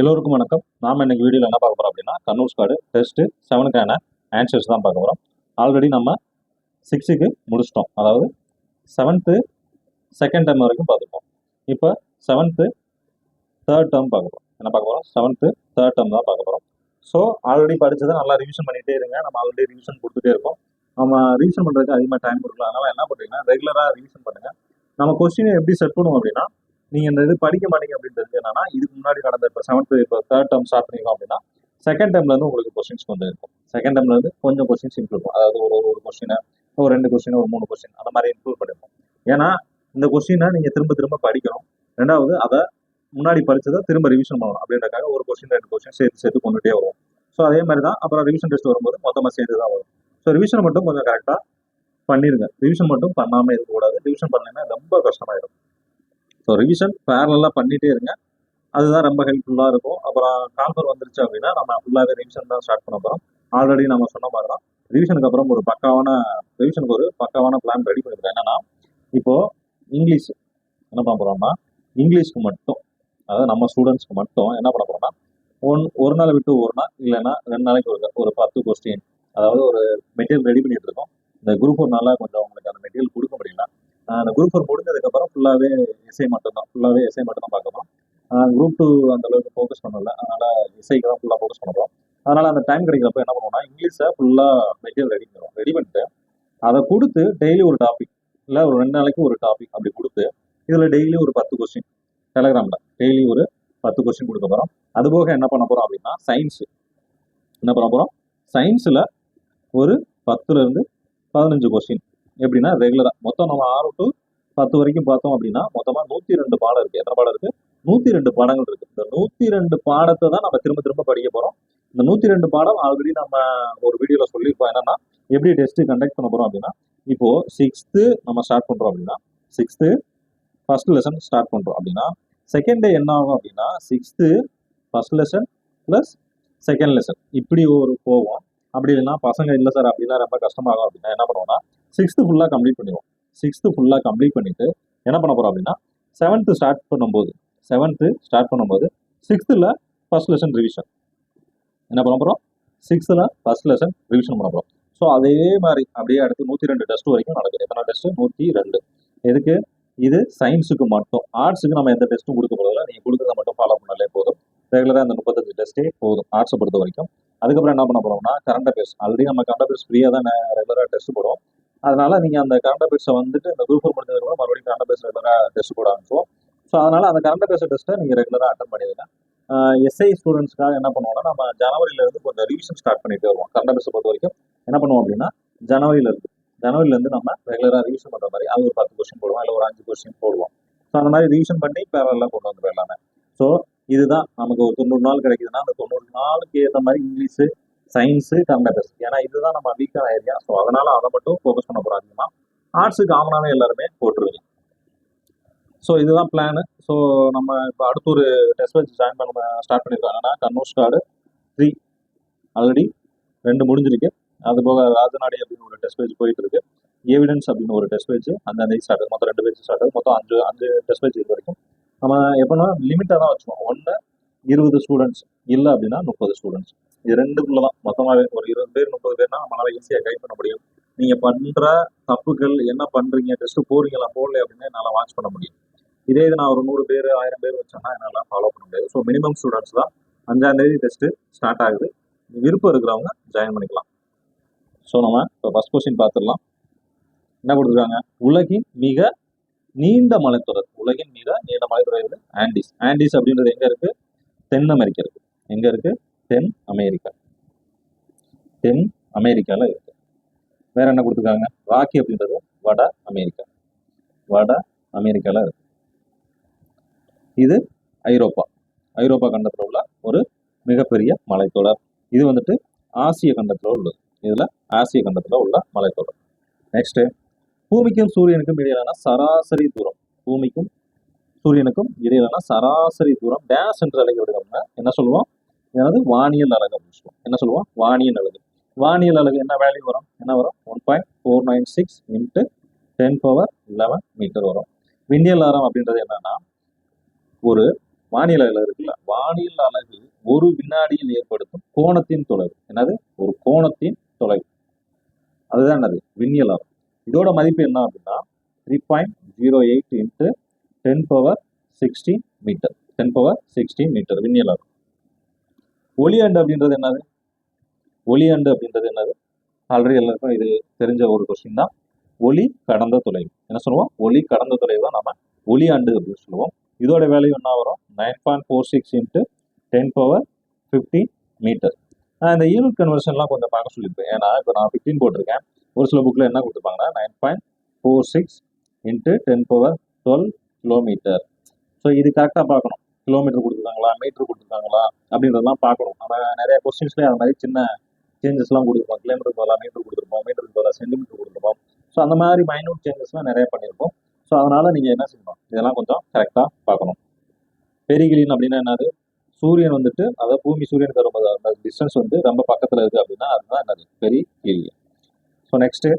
எல்லோருக்கும் வணக்கம். நாம் இன்னைக்கு வீடியோவில் என்ன பார்க்க போகிறோம் அப்படின்னா, கண்ணூர் ஸ்காடு டெஸ்ட்டு 7க்கான ஆன்சர்ஸ் தான் பார்க்க போகிறோம். ஆல்ரெடி நம்ம 6க்கு முடிச்சிட்டோம். அதாவது 7th செகண்ட் டேர்ம் வரைக்கும் பார்த்துப்போம். இப்போ 7th தேர்ட் டேர்ம் பார்க்க போகிறோம். என்ன பார்க்க போகிறோம்? 7th தேர்ட் டேர்ம் தான் பார்க்க போகிறோம். ஸோ ஆல்ரெடி படித்ததை நல்லா ரிவிஷன் பண்ணிகிட்டே இருங்க. நம்ம ஆல்ரெடி ரிவிஷன் கொடுத்துட்டே இருக்கோம். நம்ம ரிவிஷன் பண்ணுறதுக்கு அதிகமாக டைம் கொடுக்கலாம். அதனால் என்ன பண்ணுறீங்கன்னா, ரெகுலராக ரிவிஷன் பண்ணுங்கள். நம்ம கொஸ்டினை எப்படி செட் பண்ணுவோம் அப்படின்னா, நீங்கள் இந்த இது படிக்க மாட்டீங்க அப்படின்றது என்னன்னா, இதுக்கு முன்னாடி நடந்த இப்போ 7th இப்போ தேர்ட் டேர்ம் ஸ்டார்ட் பண்ணிருக்கோம் அப்படின்னா, செகண்ட் டேர்ம்லேருந்து உங்களுக்கு கொஸ்டின்ஸ் கொஞ்சம் இருக்கும். செகண்ட் டேர்ம்லேருந்து கொஞ்சம் கொஸ்டின்ஸ் இம்ப்ரூவ் இருக்கும். அதாவது ஒரு கொஸ்டினை ஒரு 2 கொஸ்டின் ஒரு 3 கொஸ்டின் அந்த மாதிரி இம்ப்ரூவ் பண்ணிருக்கோம். ஏன்னா இந்த கொஸ்டினை நீங்கள் திரும்ப திரும்ப படிக்கணும். ரெண்டாவது அதை முன்னாடி படிச்சதை திரும்ப ரிவிஷன் பண்ணணும் அப்படின்றக்காக ஒரு கொஸ்டின் 2 கொஸ்டின் சேர்த்து கொண்டுட்டே வரும். ஸோ அதே மாதிரி தான் அப்புறம் ரிவிஷன் டெஸ்ட் வரும்போது மொத்தமாக சேர்த்து தான் வரும். ஸோ ரிவிஷன் மட்டும் கொஞ்சம் கரெக்டாக பண்ணிடுங்க. ரிவிஷன் மட்டும் பண்ணாமல் இருக்கக்கூடாது. ரிவிஷன் பண்ணலைன்னா ரொம்ப கஷ்டமாயிடும். ஸோ ரிவிஷன் பேரலாக பண்ணிகிட்டே இருங்க. அதுதான் ரொம்ப ஹெல்ப்ஃபுல்லாக இருக்கும். அப்புறம் கால்ஃபர் வந்துருச்சு அப்படின்னா நம்ம ஃபுல்லாகவே ரிவிஷன் தான் ஸ்டார்ட் பண்ண போகிறோம். ஆல்ரெடி நம்ம சொன்ன மாதிரி தான் ரிவிஷனுக்கு அப்புறம் ஒரு பக்காவான பிளான் ரெடி பண்ணிருக்கேன். என்னன்னா, இப்போது இங்கிலீஷ் என்ன பண்ண போகிறோம்னா, இங்கிலீஷ்க்கு மட்டும், அதாவது நம்ம ஸ்டூடெண்ட்ஸ்க்கு மட்டும் என்ன பண்ண போகிறோம்னா, ஒரு நாள் விட்டு ஒரு நாள் இல்லைன்னா 2 நாளைக்கு ஒரு 10 கொஸ்டின், அதாவது ஒரு மெட்டீரியல் ரெடி பண்ணிட்டு இருக்கோம். இந்த குரூப் 4 கொஞ்சம் உங்களுக்கு அந்த மெட்டீரியல் கொடுக்க முடியல. அந்த குரூப் 4 முடிஞ்சதுக்கப்புறம் ஃபுல்லாகவே எஸ்ஐ மட்டும் தான் பார்க்கணும். குரூப் 2 அந்த அளவுக்கு ஃபோக்கஸ் பண்ணல. அதனால் எஸ்ஐக்கு தான் ஃபுல்லாக ஃபோக்கஸ் பண்ணுறோம். அதனால் அந்த டைம் கிடைக்கிறப்ப என்ன பண்ணுவோம்னா, இங்கிலீஷை ஃபுல்லாக மெட்டீரியல் ரெடி பண்ணிட்டு அதை கொடுத்து டெய்லி ஒரு டாபிக் இல்லை ஒரு 2 நாளைக்கு ஒரு டாபிக் அப்படி கொடுத்து இதில் டெய்லி ஒரு 10 கொஸ்டின் டெலகிராமில் டெய்லி ஒரு 10 கொஸ்டின் கொடுக்க போகிறோம். அதுபோக என்ன பண்ண போகிறோம் அப்படின்னா, என்ன பண்ண போகிறோம், சயின்ஸில் ஒரு 10லேருந்து 15 கொஸ்டின். எப்படின்னா ரெகுலராக மொத்தம் நம்ம 6 to 10 வரைக்கும் பார்த்தோம் அப்படின்னா மொத்தமாக 102 பாடம் இருக்குது. எத்தனை பாடம் இருக்குது? 102 பாடங்கள் இருக்குது. இந்த 102 பாடத்தை தான் நம்ம திரும்ப திரும்ப படிக்க போகிறோம். இந்த 102 பாடம் ஆல்ரெடி நம்ம ஒரு வீடியோவில் சொல்லியிருப்போம். என்னன்னா, எப்படி டெஸ்ட் கண்டக்ட் பண்ண போகிறோம் அப்படின்னா, இப்போது 6th நம்ம ஸ்டார்ட் பண்ணுறோம் அப்படின்னா, 6th ஃபர்ஸ்ட் லெசன் ஸ்டார்ட் பண்ணுறோம் அப்படின்னா, செகண்ட் டே என்ன ஆகும் அப்படின்னா, 6th first lesson plus second lesson இப்படி ஒரு போவோம். அப்படி இல்லைன்னா பசங்க இல்லை சார் அப்படின்னா ரொம்ப கஷ்டமாகும் அப்படின்னா என்ன பண்ணுவோம்னா, 6th ஃபுல்லாக கம்ப்ளீட் பண்ணிடுவோம். 6th ஃபுல்லாக கம்ப்ளீட் பண்ணிட்டு என்ன பண்ண போகிறோம் அப்படின்னா, 7th ஸ்டார்ட் பண்ணும்போது 6th ஃபர்ஸ்ட் லெசன் ரிவிஷன் என்ன பண்ண போகிறோம், 6th ஃபர்ஸ்ட் லெசன் ரிவிஷன் பண்ண போகிறோம். ஸோ அதே மாதிரி அப்படியே அடுத்து 102 டெஸ்ட் வரைக்கும் நடக்குது. எத்தனை டெஸ்ட்டு? 102. எதுக்கு? இது சயின்ஸுக்கு மட்டும். ஆர்ட்ஸுக்கு நம்ம எந்த டெஸ்ட்டும் கொடுக்க போகிறதில்ல. நீங்கள் கொடுக்குறத மட்டும் ஃபாலோ பண்ணாலே போதும். ரெகுலராக அந்த 35 டெஸ்ட்டே போதும் ஆர்ட்ஸை பொறுத்த வரைக்கும். அதுக்கப்புறம் என்ன பண்ண போகிறோம்னா, கரண்ட் அஃபேர்ஸ். ஆல்ரெடி நம்ம கரண்ட் அஃபேர்ஸ் ஃப்ரீயாக தான் ரெகுலராக டெஸ்ட் போடுவோம். அதனால் நீங்கள் அந்த கரண்ட் அஃபேர்ஸை வந்துட்டு இந்த குரூப் 4 முடிஞ்சதுக்கு மறுபடியும் கரண்ட் அஃபேர்ஸ் ரெகுலராக டெஸ்ட் போட ஆரம்பிச்சோம். ஸோ அதனால் அந்த கரண்ட் அஃபேர்ஸ் டெஸ்ட்டை நீங்கள் ரெகுலராக அட்டன் பண்ணிடுங்க. எஸ்ஐ ஸ்டூடெண்ட்ஸ்க்காக என்ன பண்ணுவோம்னா, நம்ம ஜனவரியிலேருந்து கொஞ்சம் ரிவிஷன் ஸ்டார்ட் பண்ணிட்டு வருவோம். கரண்ட் அஃபேர்ஸை பொறுத்த வரைக்கும் என்ன பண்ணுவோம் அப்படின்னா, ஜனவரியிலேருந்து நம்ம ரெகுலராக ரிவிஷன் பண்ணுற மாதிரி அது ஒரு 10 கொஸ்டின் போடுவோம், இல்லை ஒரு 5 கொஸ்டின் போடுவோம். ஸோ அந்த மாதிரி ரிவிஷன் பண்ணி பேரலாக கொண்டு வந்துடும் எல்லாமே. ஸோ இதுதான் நமக்கு ஒரு 90 நாள் கிடைக்குதுன்னா, அந்த 90 நாளுக்கு ஏற்ற மாதிரி இங்கிலீஷு, சயின்ஸு, கரண்ட் அஃபேர்ஸ். ஏன்னா இதுதான் நம்ம வீக்கான ஏரியா. ஸோ அதனால் அதை மட்டும் ஃபோக்கஸ் பண்ண போகிறோம் அதிகமாக. ஆர்ட்ஸு காமனான எல்லாருமே போட்டுருவீங்க. ஸோ இதுதான் பிளானு. ஸோ நம்ம இப்போ அடுத்து ஒரு டெஸ்ட் பேட்ச் ஜாயின் பண்ண ஸ்டார்ட் பண்ணியிருக்காங்கன்னா, கண்ணூர் ஸ்காடு 3 ஆல்ரெடி 2 முடிஞ்சிருக்கு. அது போக ராஜநாடி அப்படின்னு ஒரு டெஸ்ட் பேஜ் போயிட்டு இருக்கு. எவிடன்ஸ் அப்படின்னு ஒரு டெஸ்ட் பேஜ் அந்த ஸ்டார்ட் ஆகுது. மொத்தம் 2 பேஜ் ஸ்டார்ட் ஆகுது. மொத்தம் 5 டெஸ்ட் பேஜ் இது வரைக்கும். நம்ம எப்போனா லிமிட்டாக தான் வச்சுக்கோம். 20 ஸ்டூடெண்ட்ஸ் இல்லை அப்படின்னா 30 ஸ்டூடெண்ட்ஸ். இது 2க்குள்ள தான் மொத்தமாகவே ஒரு 20 பேர் 30 பேர்னா நம்மளால ஈஸியாக கைட் பண்ண முடியும். நீங்கள் பண்ணுற தப்புகள் என்ன பண்ணுறீங்க, டெஸ்ட்டு போடுறீங்களா போடல அப்படின்னு என்னால் வாட்ச் பண்ண முடியும். இதே இது நான் ஒரு 100 பேர் 1000 பேர் வச்சேன்னா என்னால் ஃபாலோ பண்ண முடியாது. ஸோ மினிமம் ஸ்டூடெண்ட்ஸ் தான். 5ஆம் தேதி டெஸ்ட்டு ஸ்டார்ட் ஆகுது. விருப்பம் இருக்கிறவங்க ஜாயின் பண்ணிக்கலாம். ஸோ நம்ம இப்போ ஃபர்ஸ்ட் கொஸ்டின் பார்த்துடலாம். என்ன கொடுத்துருக்காங்க? உலகின் மிக நீண்ட மலைத்தொடர். உலகின் மிக நீண்ட மலைத்தொடர் இது ஆண்டிஸ். ஆண்டிஸ் அப்படின்றது எங்கே இருக்குது? தென் அமெரிக்கா இருக்குது. எங்கே இருக்குது? தென் அமெரிக்காவில் இருக்குது. வேற என்ன கொடுத்துருக்காங்க? ராக்கி அப்படின்றது வட அமெரிக்காவில் இருக்கு. இது ஐரோப்பா கண்டத்தில் உள்ள ஒரு மிகப்பெரிய மலைத்தொடர். இது வந்துட்டு ஆசிய கண்டத்தில் உள்ளது. இதில் ஆசிய கண்டத்தில் உள்ள மலைத்தொடர். நெக்ஸ்ட், பூமிக்கும் சூரியனுக்கும் இடையிலான சராசரி தூரம். பூமிக்கும் சூரியனுக்கும் இடையிலான சராசரி தூரம் டேஷ் என்று அழைக்கப்படுகிறோம்னா என்ன சொல்லுவோம்? எனது வானியல் அலகு அப்படின்னு சொல்லுவோம். என்ன சொல்லுவோம்? வானியல் அலகு. வானியல் அலகு என்ன வேல்யூ வரும்? என்ன வரும்? 1.496 × 10⁻11 மீட்டர் வரும். விண்ணியல் ஆரம் அப்படின்றது என்னன்னா, ஒரு வானியல் அலகு இருக்குல்ல, வானியல் அலகு வினாடியில் ஏற்படுத்தும் கோணத்தின் தொலைவு. என்னது? ஒரு கோணத்தின் தொலைவு. அதுதான் என்னது? விண்ணியல் ஆகும். இதோட மதிப்பு என்ன அப்படின்னா 3.08 இன்ட்டு 10⁻16 மீட்டர். 10⁻16 மீட்டர் விண்ணியல் ஆகும். ஒளி ஆண்டு அப்படின்றது என்னது? ஒளி ஆண்டு அப்படின்றது என்னது? ஆல்ரெடி எல்லாருக்கும் இது தெரிஞ்ச ஒரு கொஸ்டின் தான். ஒளி கடந்த தொலைவு. என்ன சொல்லுவோம்? ஒளி கடந்த தொலைவு தான் நம்ம ஒளி ஆண்டு அப்படின்னு சொல்லுவோம். இதோட வேல்யூ என்ன வரும்? 9.46 இன்ட்டு 10⁻15 மீட்டர். நான் இந்த யூனிட் கன்வர்ஷன்லாம் கொஞ்சம் பார்க்க சொல்லியிருப்பேன். ஏன்னா இப்போ நான் 15 போட்டிருக்கேன். ஒரு சில புக்கில் என்ன கொடுத்துருப்பாங்கன்னா 9.46 இன்ட்டு 10⁻12 கிலோமீட்டர். ஸோ இது கரெக்டாக பார்க்கணும். கிலோமீட்டர் கொடுத்துருக்காங்களா, மீட்டர் கொடுத்துருக்காங்களா அப்படின்றதெல்லாம் பார்க்கணும். நம்ம நிறைய கொஸ்டின்ஸ்லேயே அது மாதிரி சின்ன சேஞ்சஸ்லாம் கொடுத்துருப்போம். கிலோமீட்டருக்கு பதிலாக மீட்டர் கொடுத்துருப்போம், மீட்டருக்கு பதிலாக சென்டிமீட்டர் கொடுத்துருப்போம். ஸோ அந்த மாதிரி மைனூட் சேஞ்சஸ்லாம் நிறைய பண்ணியிருப்போம். ஸோ அதனால் நீங்கள் என்ன செய்யணும்? இதெல்லாம் கொஞ்சம் கரெக்டாக பார்க்கணும். பெரிகிலின் அப்படின்னா என்னது? சூரியன் வந்துட்டு, அதாவது பூமி சூரியனுக்கு வரும்போது அந்த டிஸ்டன்ஸ் வந்து ரொம்ப பக்கத்தில் இருக்குது அப்படின்னா அதுதான் என்னது? பெரிகிலின். ஸோ நெக்ஸ்ட்டு,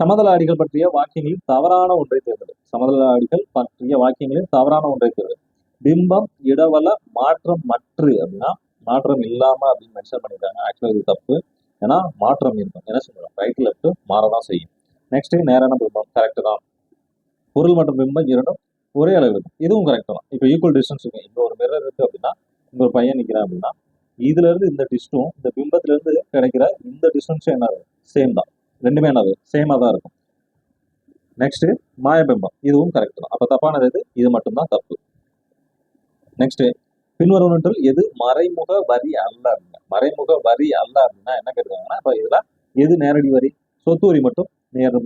சமதள அடிகள் பற்றிய வாக்கியங்களில் தவறான ஒன்றை தேர்ந்தெடு. சமதள அடிகள் பற்றிய வாக்கியங்களில் தவறான ஒன்றை தேர்ந்தெடு. பிம்பம் இடவல மாற்றம் மற்று அப்படின்னா மாற்றம் இல்லாம அப்படின்னு மென்ஷன் பண்ணியிருக்காங்க. ஆக்சுவலாக இது தப்பு. ஏன்னா மாற்றம் இருக்கும். என்ன சொல்றோம்? ரைட் லெஃப்ட் மாறதான் செய்யும். நெக்ஸ்ட், நேரான பிம்பம் கரெக்ட் தான். பொருள் மற்றும் பிம்பம் இரண்டும் ஒரே அளவு இருக்கும். இதுவும் கரெக்ட் தான். இப்போ ஈக்குவல் டிஸ்டன்ஸ் இருக்கு. இங்க ஒரு மிரர் இருக்கு அப்படின்னா இங்க ஒரு பையன் நிற்கிறான் அப்படின்னா இதுல இருந்து இந்த டிஸ்டும் இந்த பிம்பத்துல இருந்து கிடைக்கிற இந்த டிஸ்டன்ஸும் என்னது? சேம் தான். ரெண்டுமே என்னது? சேமா தான் இருக்கும். நெக்ஸ்ட், மாயபிம்பம் இதுவும் கரெக்ட் தான். அப்ப தப்பானது எது? இது மட்டும்தான் தப்பு. நெக்ஸ்ட், பின்வருவனற்றில் எது மறைமுக வரி அல்ல அப்படின்னா மறைமுக வரி அல்ல அப்படின்னா என்ன கேட்குறாங்கன்னா இப்போ இதுல எது நேரடி வரி? சொத்து வரி மட்டும்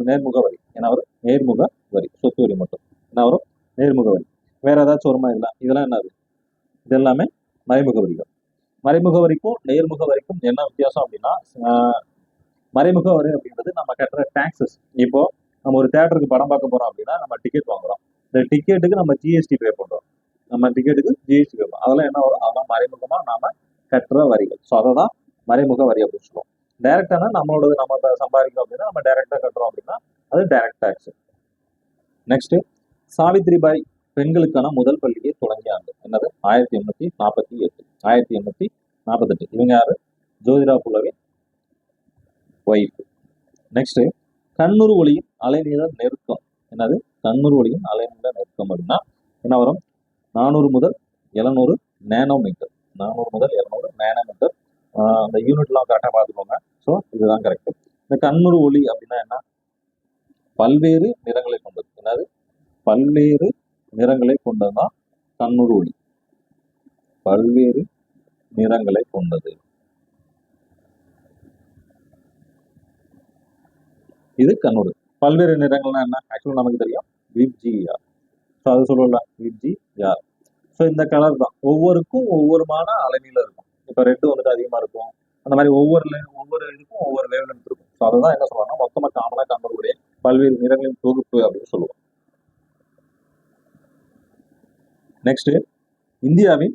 நேர்முக வரி. ஏன்னா வரும் நேர்முக வரி. சொத்து வரி மட்டும் என்ன வரும்? நேர்முக வரி. வேற ஏதாச்சும் வருமா? இல்லை. இதெல்லாம் என்னது? இது எல்லாமே மறைமுக வரிகள். மறைமுக வரிக்கும் நேர்முக வரிக்கும் என்ன வித்தியாசம் அப்படின்னா மறைமுக வரி அப்படின்றது நம்ம கட்டுற டாக்ஸஸ். இப்போ நம்ம ஒரு தேட்டருக்கு படம் பார்க்க போறோம் அப்படின்னா நம்ம டிக்கெட் வாங்குறோம். இந்த டிக்கெட்டுக்கு நம்ம ஜிஎஸ்டி பே பண்றோம். நம்ம டிக்கெட்டுக்கு ஜிஎஸ்டி பே பண்ணுறோம். அதெல்லாம் என்ன வரும்? அதெல்லாம் மறைமுகமா நாம கட்டுற வரிகள். ஸோ அதை தான் மறைமுக வரி அப்படின்னு சொல்லுவோம். டைரக்டானா நம்மளோட நம்ம சம்பாதிக்கிறோம் அப்படின்னா நம்ம டைரக்டா கட்டுறோம் அப்படின்னா அது டைரக்ட் டாக்ஸ். நெக்ஸ்ட், சாவித்ரிபாய் பெண்களுக்கான முதல் பள்ளியை தொடங்கிய ஆண்டு என்னது? 1848. 1848. இவங்க யாரு? ஜோதிரா புலவே ஒய்ஃப். நெக்ஸ்ட், கண்ணூர் ஒளியின் அலைநீள நெருக்கம் என்னது? கண்ணூர் ஒளியின் அலைநீள நெருக்கம் அப்படின்னா என்ன வரும்? 400 முதல் 700 நேனோமீட்டர். 400 முதல் 700 நேனோமீட்டர். அந்த யூனிட்லாம் கரெக்டாக பார்த்துக்கோங்க. ஸோ இதுதான் கரெக்ட். இந்த கண்ணூர் ஒளி அப்படின்னா என்ன? பல்வேறு நிறங்களை கொண்டது. என்னது? பல்வேறு நிறங்களை கொண்டதுதான் கண்ணூர் ஒளி. பல்வேறு நிறங்களை கொண்டது. இது கண்ணூர். பல்வேறு நிறங்கள்னா என்ன? ஆக்சுவலாக நமக்கு தெரியும் விப்ஜிஆர். ஸோ அது சொல்லல விப்ஜிஆர். ஸோ இந்த கலர் தான் ஒவ்வொருக்கும் ஒவ்வொருமான அலைநீளம் இருக்கும். இப்போ ரெட்டு வந்துட்டு அதிகமாக இருக்கும். அந்த மாதிரி ஒவ்வொரு இதுக்கும் ஒவ்வொரு வேவ்லென்த் இருக்கும். ஸோ அதுதான் என்ன சொல்லுவாங்கன்னா மொத்தமாக காமனாக கண்ணூருடைய பல்வேறு நிறங்களின் தொகுப்பு அப்படின்னு சொல்லுவோம். நெக்ஸ்ட், இந்தியாவின்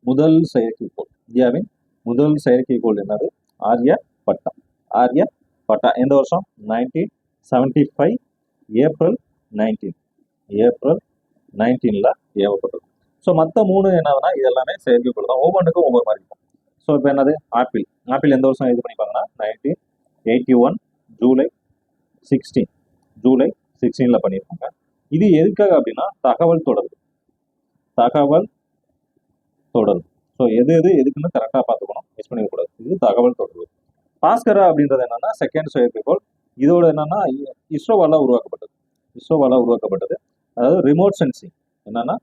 முதல் செயற்கைக்கோள். இந்தியாவின் முதல் செயற்கைக்கோள் என்னது? ஆரியப்பட்டா. ஆரியப்பட்டா எந்த வருஷம்? 1975 ஏப்ரல் 19. ஏப்ரல் 19ல ஏவப்பட்டது. ஸோ மற்ற 3 என்னதுன்னா இது எல்லாமே செயற்கைக்கோள் தான். ஒவ்வொன்றுக்கும் ஒவ்வொரு மாதிரி இருக்கும். ஸோ இப்போ என்னது? ஆப்பிள். ஆப்பிள் எந்த வருஷம் இது பண்ணிப்பாங்கன்னா 1981 ஜூலை 16. ஜூலை 16ல பண்ணியிருப்பாங்க. இது எதுக்காக அப்படின்னா தகவல் தொடர்பு. தகவல் தொடர்பு. ஸோ எது எதுக்குன்னு கரெக்டாக பார்த்துக்கணும். மிஸ் பண்ணிடக்கூடாது. இது தகவல் தொடர்பு. பாஸ்கரா அப்படின்றது என்னன்னா செகண்ட் செயற்கைக்கோள். இதோட என்னன்னா இஸ்ரோவால உருவாக்கப்பட்டது. இஸ்ரோவால உருவாக்கப்பட்டது. அதாவது ரிமோட் சென்சிங். என்னன்னா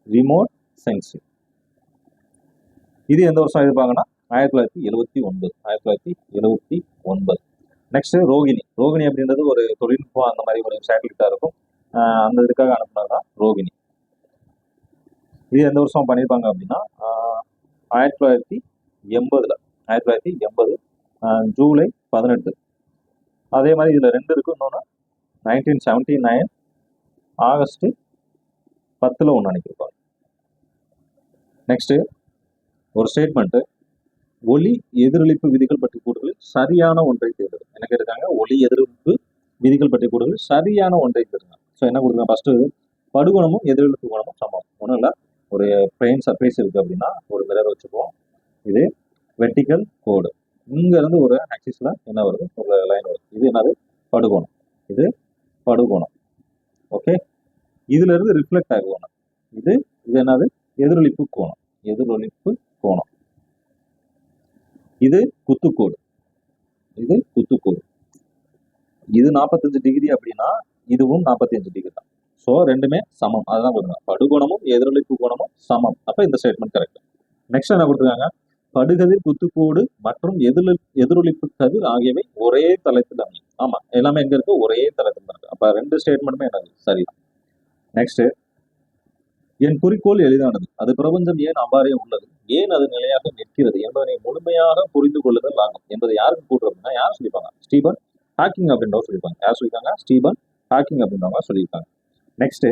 ரிமோட் சென்சிங். இது எந்த வருஷம் இருப்பாங்கன்னா 1979. 1979. நெக்ஸ்ட், ரோகிணி. ரோகிணி அப்படின்றது ஒரு தொழில்நுட்பம் அந்த மாதிரி ஒரு சேட்டலைட்டா இருக்கும். அந்த இதுக்காக அனுப்புனதுதான் ரோகிணி. இது எந்த வருஷம் பண்ணியிருப்பாங்க அப்படின்னா 1980. 1980 ஜூலை 18. அதே மாதிரி இதுல 2 இருக்கு. இன்னொன்று 1979 ஆகஸ்ட் 10ல் ஒன்று அனுப்பியிருப்பாங்க. நெக்ஸ்ட், ஒரு ஸ்டேட்மெண்ட். ஒளி எதிரொலிப்பு விதிகள் பற்றி கூறுகளில் சரியான ஒன்றை தேர்ந்தெடு. என்ன கேட்டிருக்காங்க? ஒளி எதிரொலிப்பு விதிகள் பற்றி கூறுகளில் சரியான ஒன்றை தேர்ந்தெடுங்க. ஸோ என்ன கொடுக்குறாங்க? ஃபர்ஸ்ட், படுகோணமும் எதிரொலிப்பு கோணமும் சமம். ஒன்றும் இல்லை, ஒரு பிளெயின் சர்ஃபேஸ் இருக்கு அப்படின்னா ஒரு மிரர் வச்சுக்குவோம். இது வெர்டிக்கல் கோடு. இங்க இருந்து ஒரு ஆக்சிஸ்ல என்ன வருது, ஒரு லைன் வருது. இது என்னது, படுகோணம். இது படுகோணம். ஓகே, இதுல இருந்து ரிஃப்ளெக்ட் ஆகுவோம். இது இது என்னது, எதிரொலிப்பு கோணம். எதிரொலிப்பு கோணம். இது குத்துக்கோடு. இது குத்துக்கோடு. இது 45 டிகிரி அப்படின்னா இதுவும் 45 டிகிரி தான். ஸோ ரெண்டுமே சமம். அதுதான் கொடுங்க, படுகோணமும் எதிரொலிப்பு கோணமும் சமம். அப்ப இந்த ஸ்டேட்மெண்ட் கரெக்ட். நெக்ஸ்ட் என்ன கொடுத்துருக்காங்க, படுகதிர் குத்துக்கோடு மற்றும் எதிரொலிப்பு கதிர் ஆகியவை ஒரே தளத்தில் அமையும். ஆமா, எல்லாமே எங்க இருக்கு, ஒரே தளத்தில் இருக்கு. அப்ப ரெண்டு ஸ்டேட்மெண்ட்டுமே என்னது, சரிதான். நெக்ஸ்ட், என் குறிக்கோள் எளிதானது, அது பிரபஞ்சம் ஏன் அவ்வாறே உள்ளது, ஏன் அது நிலையாக நிற்கிறது என்பதனை முழுமையாக புரிந்து கொள்ளுதல் ஆகும் என்பதை யாருக்கு கூட்டு அப்படின்னா யார் சொல்லிப்பாங்க, ஸ்டீபன் ஹாக்கிங் அப்படின்றவங்க சொல்லியிருப்பாங்க. யார் சொல்லியிருக்காங்க, ஸ்டீபன் ஹாக்கிங் அப்படின்றவங்க சொல்லியிருக்காங்க. நெக்ஸ்ட்,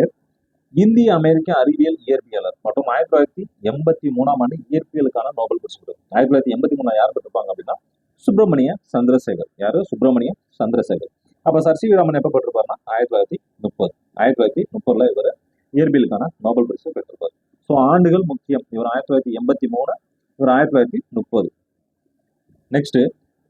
இந்திய அமெரிக்க அறிவியல் இயற்பியலர் மற்றும் 1983 இயற்பியலுக்கான நோபல் பரிசு. 1983 யார் பெற்றிருப்பாங்க அப்படின்னா சுப்பிரமணிய சந்திரசேகர். யாரு, சுப்பிரமணிய சந்திரசேகர். அப்ப சர் சி வி ராமன் எப்ப பெற்றிருப்பாருன்னா 1930. 1930 இவர் இயற்பியலுக்கான நோபல் பரிசு பெற்றிருப்பார். ஸோ ஆண்டுகள் முக்கியம். இவர் 1983, இவர் 1930. நெக்ஸ்ட்,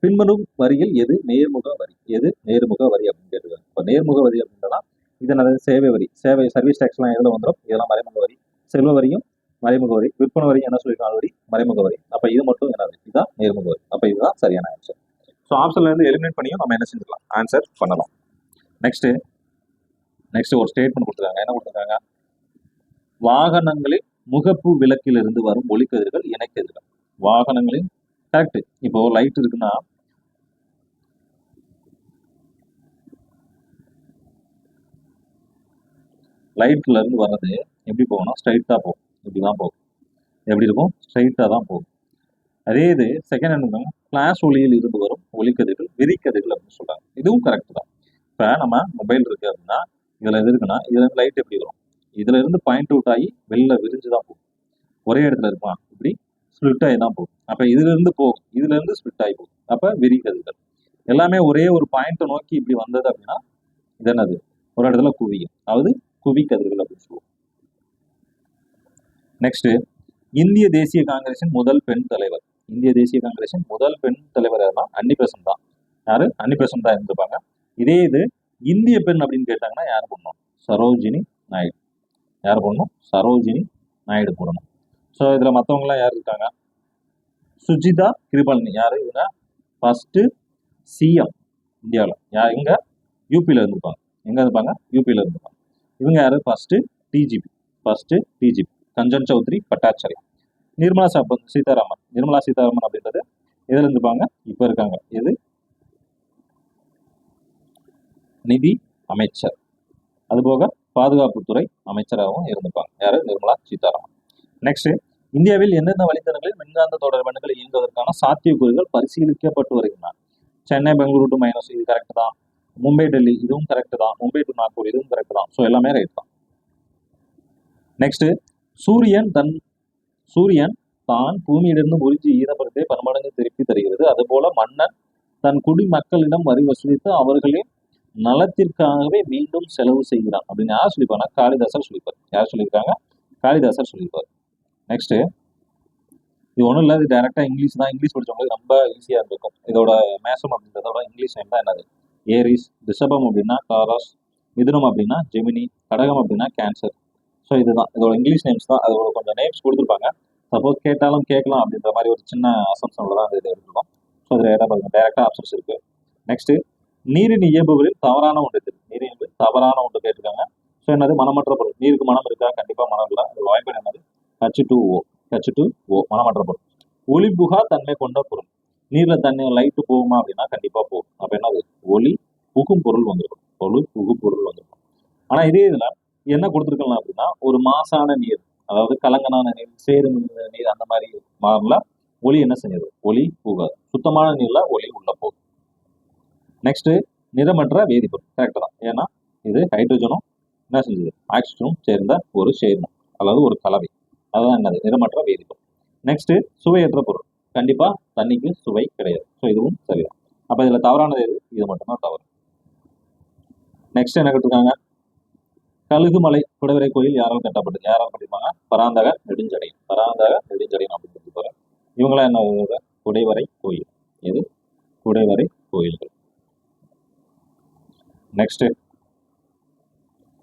பின்வரும் வரியில் எது நேர்முக வரி, எது நேர்முக வரி அப்படின்னு கேட்டுருக்காங்க. இப்போ நேர்முக வரி அப்படின்னா இதனது சேவை வரி, சேவை சர்வீஸ் டேக்ஸ்லாம் எதுல வந்துடும், இதெல்லாம் மறைமுக வரி. செல்வ வரியும் மறைமுக வரி, விற்பனை வரி என்ன சொல்லியிருக்காங்க, வரி மறைமுக வரி. அப்ப இது மட்டும் என்னது, இதுதான் நேர்முக வரி. அப்ப இதுதான் சரியான ஆன்சர். ஸோ ஆப்ஷன்ல இருந்து எலிமினேட் பண்ணியும் நம்ம என்ன செஞ்சுக்கலாம், ஆன்சர் பண்ணலாம். நெக்ஸ்ட் ஒரு ஸ்டேட்மெண்ட் கொடுத்துருக்காங்க. என்ன கொடுத்துருக்காங்க, வாகனங்களில் முகப்பு விளக்கிலிருந்து வரும் ஒளிக்கதிர்கள் இணைக்கதிர்கள். வாகனங்களின் கரெக்ட். இப்போ லைட் இருக்குன்னா லைட்ல இருந்து வர்றது எப்படி போகணும், ஸ்ட்ரைட்டா போகும். இப்படிதான் போகும். எப்படி இருக்கும், ஸ்ட்ரைட்டா தான் போகும். அதே இது செகண்ட் என்ன, கிளாஸ் ஒளியில் இருந்து வரும் ஒளிக்கதிர்கள் விரிக்கதிர்கள் அப்படின்னு சொல்றாங்க. இதுவும் கரெக்ட் தான். இப்ப நம்ம மொபைல் இருக்கு அப்படின்னா இதுல எது இருக்குன்னா, இதுல இருந்து லைட் எப்படி வரும், இதுல இருந்து பாயிண்ட் அவுட் ஆகி வெளில விரிஞ்சுதான் போகும். ஒரே இடத்துல இருப்பான், இப்படி ஸ்பிளிட் ஆகி தான் போகும். அப்ப இதுல இருந்து போகும், இதுல இருந்து ஸ்பிளிட் ஆகி போகும். அப்ப விரிகதிர்கள் எல்லாமே ஒரே ஒரு பாயிண்ட்டை நோக்கி இப்படி வந்தது அப்படின்னா இது என்னது, ஒரு இடத்துல குவியும். அதாவது குவி கதிர்கள் அப்படின்னு சொல்லுவோம். நெக்ஸ்ட், இந்திய தேசிய காங்கிரசின் முதல் பெண் தலைவர். இந்திய தேசிய காங்கிரசின் முதல் பெண் தலைவர் யாருன்னா அன்னி பெசன்ட் தான். யாரு, அன்னி பெசன்ட் தான் இருந்திருப்பாங்க. இதே இது இந்திய பெண் அப்படின்னு கேட்டாங்கன்னா யார் போடணும், சரோஜினி நாயுடு. யார் போடணும், சரோஜினி நாயுடு போடணும். ஸோ இதுல மற்றவங்கலாம் யார் இருக்காங்க, சுஜிதா கிருபல்னி. யாரு இவங்க, ஃபர்ஸ்ட் சிஎம் இந்தியாவில். யார், இங்க யூபியில் இருந்திருப்பாங்க. எங்க இருப்பாங்க, யூபியில் இருந்திருப்பாங்க. இவங்க யாரு, ஃபர்ஸ்ட் டிஜிபி. ஃபர்ஸ்ட் டிஜிபி கஞ்சன் சௌத்ரி பட்டாச்சாரி. நிர்மலா சீதாராமன். நிர்மலா சீதாராமன் அப்படின்றது எதுல இருந்திருப்பாங்க, இப்ப இருக்காங்க. எது, நிதி அமைச்சர். அதுபோக பாதுகாப்புத்துறை அமைச்சராகவும் இருந்திருப்பாங்க. யாரு, நிர்மலா சீதாராமன். நெக்ஸ்ட், இந்தியாவில் எந்தெந்த வழித்தடங்களில் மின்காந்த தொடர் வண்டிகள் இயங்குவதற்கான சாத்தியக்கூறுகள் பரிசீலிக்கப்பட்டு வருகின்றன. சென்னை, பெங்களூரு டு மைனஸ், இது கரெக்ட் தான். மும்பை, டெல்லி, இதுவும் கரெக்ட் தான். மும்பை டு நாக்பூர், இதுவும் கரெக்ட் தான். ஸோ எல்லாமே ரைட் தான். நெக்ஸ்ட், சூரியன் தான் பூமியிலிருந்து உறிஞ்சி ஈரப்பதத்தை பன்மடங்கு திருப்பி தருகிறது. அதுபோல மன்னன் தன் குடிமக்களிடம் வரி வசூலித்து அவர்களின் நலத்திற்காகவே மீண்டும் செலவு செய்கிறான் அப்படின்னு யார் சொல்லிப்பாங்க, காளிதாசர் சொல்லிப்பார். யார் சொல்லியிருக்காங்க, காளிதாசர் சொல்லியிருப்பார். நெக்ஸ்ட், இது ஒன்றும் இல்லை, இது டைரக்டா இங்கிலீஷ் தான். இங்கிலீஷ் படிச்சவங்களுக்கு ரொம்ப ஈஸியா இருக்கும். இதோட மேசம் அப்படின்றதோட இங்கிலீஷ் நேம் தான் என்னது, ஏரிஸ். ரிஷபம் அப்படின்னா டாரஸ். மிதுனம் அப்படின்னா ஜெமினி. கடகம் அப்படின்னா கேன்சர். ஸோ இதுதான் இதோட இங்கிலீஷ் நேம்ஸ் தான். அதோட கொஞ்சம் நேம்ஸ் கொடுத்துருப்பாங்க. சப்போஸ் கேட்டாலும் கேட்கலாம் அப்படின்ற மாதிரி ஒரு சின்ன அசம்ஷன்ல தான் இது எடுத்துருக்கோம். ஸோ இதில் டைரக்டா ஆப்ஷன்ஸ் இருக்கு. நெக்ஸ்ட், நீரின் இயல்புகளில் தவறான ஒன்று இருக்குது. நீரின் இயல்பு தவறான ஒன்று கேட்டிருக்காங்க. ஸோ என்னது, மனமற்ற பொருள். நீருக்கு மனம் இருக்கா, கண்டிப்பா மனம் இல்லை. அது வாய்ப்பு என்னது, H2O. H2O மனமற்ற பொருள். ஒளிபுகா தன்மை கொண்ட பொருள். நீர்ல தண்ணி லைட்டு போகுமா அப்படின்னா கண்டிப்பா போகும். அப்ப என்னது, ஒளி புகும் பொருள் வந்துருக்கும். ஒளி புகும் பொருள் வந்துருக்கும். ஆனா இதே இதுல என்ன கொடுத்துருக்கலாம் அப்படின்னா ஒரு மாசான நீர், அதாவது கலங்கனான நீர், சேரும் நீர், அந்த மாதிரி மாறல ஒளி என்ன செஞ்சது, ஒளி புகாது. சுத்தமான நீர்ல ஒளி உள்ள போகும். நெக்ஸ்ட், நிறமற்ற வேதிப்பொருள். கரெக்ட் தான். ஏன்னா இது ஹைட்ரஜனும் என்ன செஞ்சது, ஆக்சிஜனும் சேர்ந்த ஒரு சேர்மம் அல்லது ஒரு கலவை. அதுதான் என்னது, நிறமற்ற வேதிப்பொருள். நெக்ஸ்ட், சுவையற்ற பொருள். கண்டிப்பா தண்ணிக்கு சுவை கிடையாது. ஸோ இதுவும் சரிதான். அப்ப இதுல தவறானது எது, இது மட்டும்தான் தவறு. நெக்ஸ்ட் என்ன கேட்டிருக்காங்க, கழுகுமலை குடவரை கோயில் யாரால் கட்டப்பட்டது, யாரால் கட்டிருப்பாங்க, பராந்தக நெடுஞ்சடையன். பராந்தக நெடுஞ்சடையன் அப்படின்னு சொல்லி போறேன். இவங்களாம் என்ன, குடைவரை கோயில். எது? குடைவரை கோயில்கள். நெக்ஸ்ட்,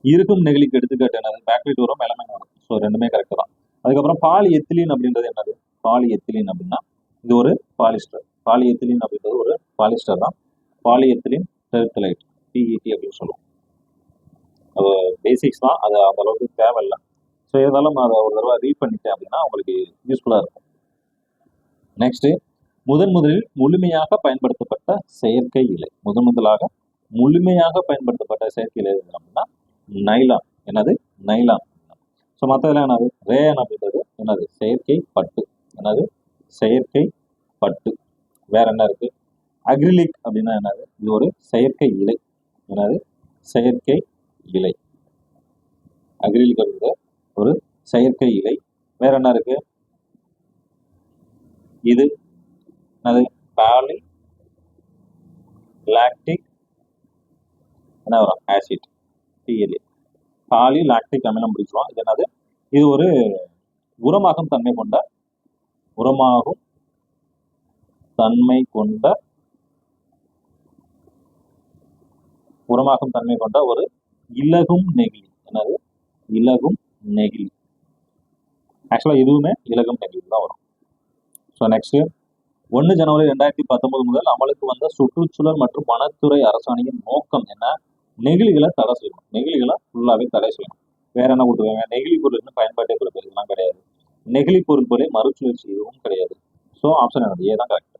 இருக்கும் நெகிழிக்கு எடுத்துக்காட்டு என்னது? பேக்டீரியா வரும், மெலமைன் வரும். ஸோ ரெண்டுமே கரெக்ட் தான். அதுக்கப்புறம் பாலி எத்திலீன் அப்படின்றது என்னது? பாலி எத்திலீன் அப்படின்னா இது ஒரு பாலிஸ்டர். பாலி எத்திலீன் அப்படின்றது ஒரு பாலிஸ்டர் தான். பாலி எத்திலீன் டெர்த்தலைட், PET அப்படின்னு சொல்லுவோம். அது பேசிக்ஸ் தான், அது அந்த அளவுக்கு தேவையில்லை. ஸோ இருந்தாலும் அதை ஒரு தடவை ரீட் பண்ணிட்டேன் அப்படின்னா உங்களுக்கு யூஸ்ஃபுல்லாக இருக்கும். நெக்ஸ்ட், முதலில் முழுமையாக பயன்படுத்தப்பட்ட செயற்கை இலை. முதலாக முழுமையாக பயன்படுத்தப்பட்ட செயற்கை இலை அப்படின்னா நைலான். என்னது? நைலான். ஸோ மற்றதெல்லாம் என்னது? ரேயன் அப்படின்றது என்னது? செயற்கை பட்டு. என்னது? செயற்கை பட்டு. வேற என்ன இருக்கு? அக்ரிலிக் அப்படின்னா என்னது? இது ஒரு செயற்கை இலை. என்னது? செயற்கை இலை. அக்ரிலிக் அப்படின்றது ஒரு செயற்கை இலை. வேற என்ன இருக்கு? இது என்னது? பாலி லாக்டிக் என்ன வரும்? Acid, PLA. பாலி லாக்டிக் அமிலம் பிடிச்சிடும். இது என்னது? இது ஒரு உரமாகும் தன்மை கொண்ட ஒரு இலகும் நெகிழி. என்னது? இலகும் நெகிழி. ஆக்சுவலா இதுவுமே இலகும் நெகிழி தான் வரும். ஸோ நெக்ஸ்ட், 1 ஜனவரி 2019 முதல் அமலுக்கு வந்த சுற்றுச்சூழல் மற்றும் வனத்துறை அரசாணையின் நோக்கம் என்ன? நெகிழிகளை தடை செய்யணும். நெகிழிகளை ஃபுல்லாவே தடை செய்யணும். வேற என்ன கொடுத்துருக்காங்க? நெகிழி பொருட்கள் பயன்பாட்டை கொடுப்பது இதெல்லாம் கிடையாது. நெகிழி பொருட்களை மறுசுழற்சி எதுவும் கிடையாது. ஸோ ஆப்ஷன் என்னது? ஏ தான் கரெக்ட்.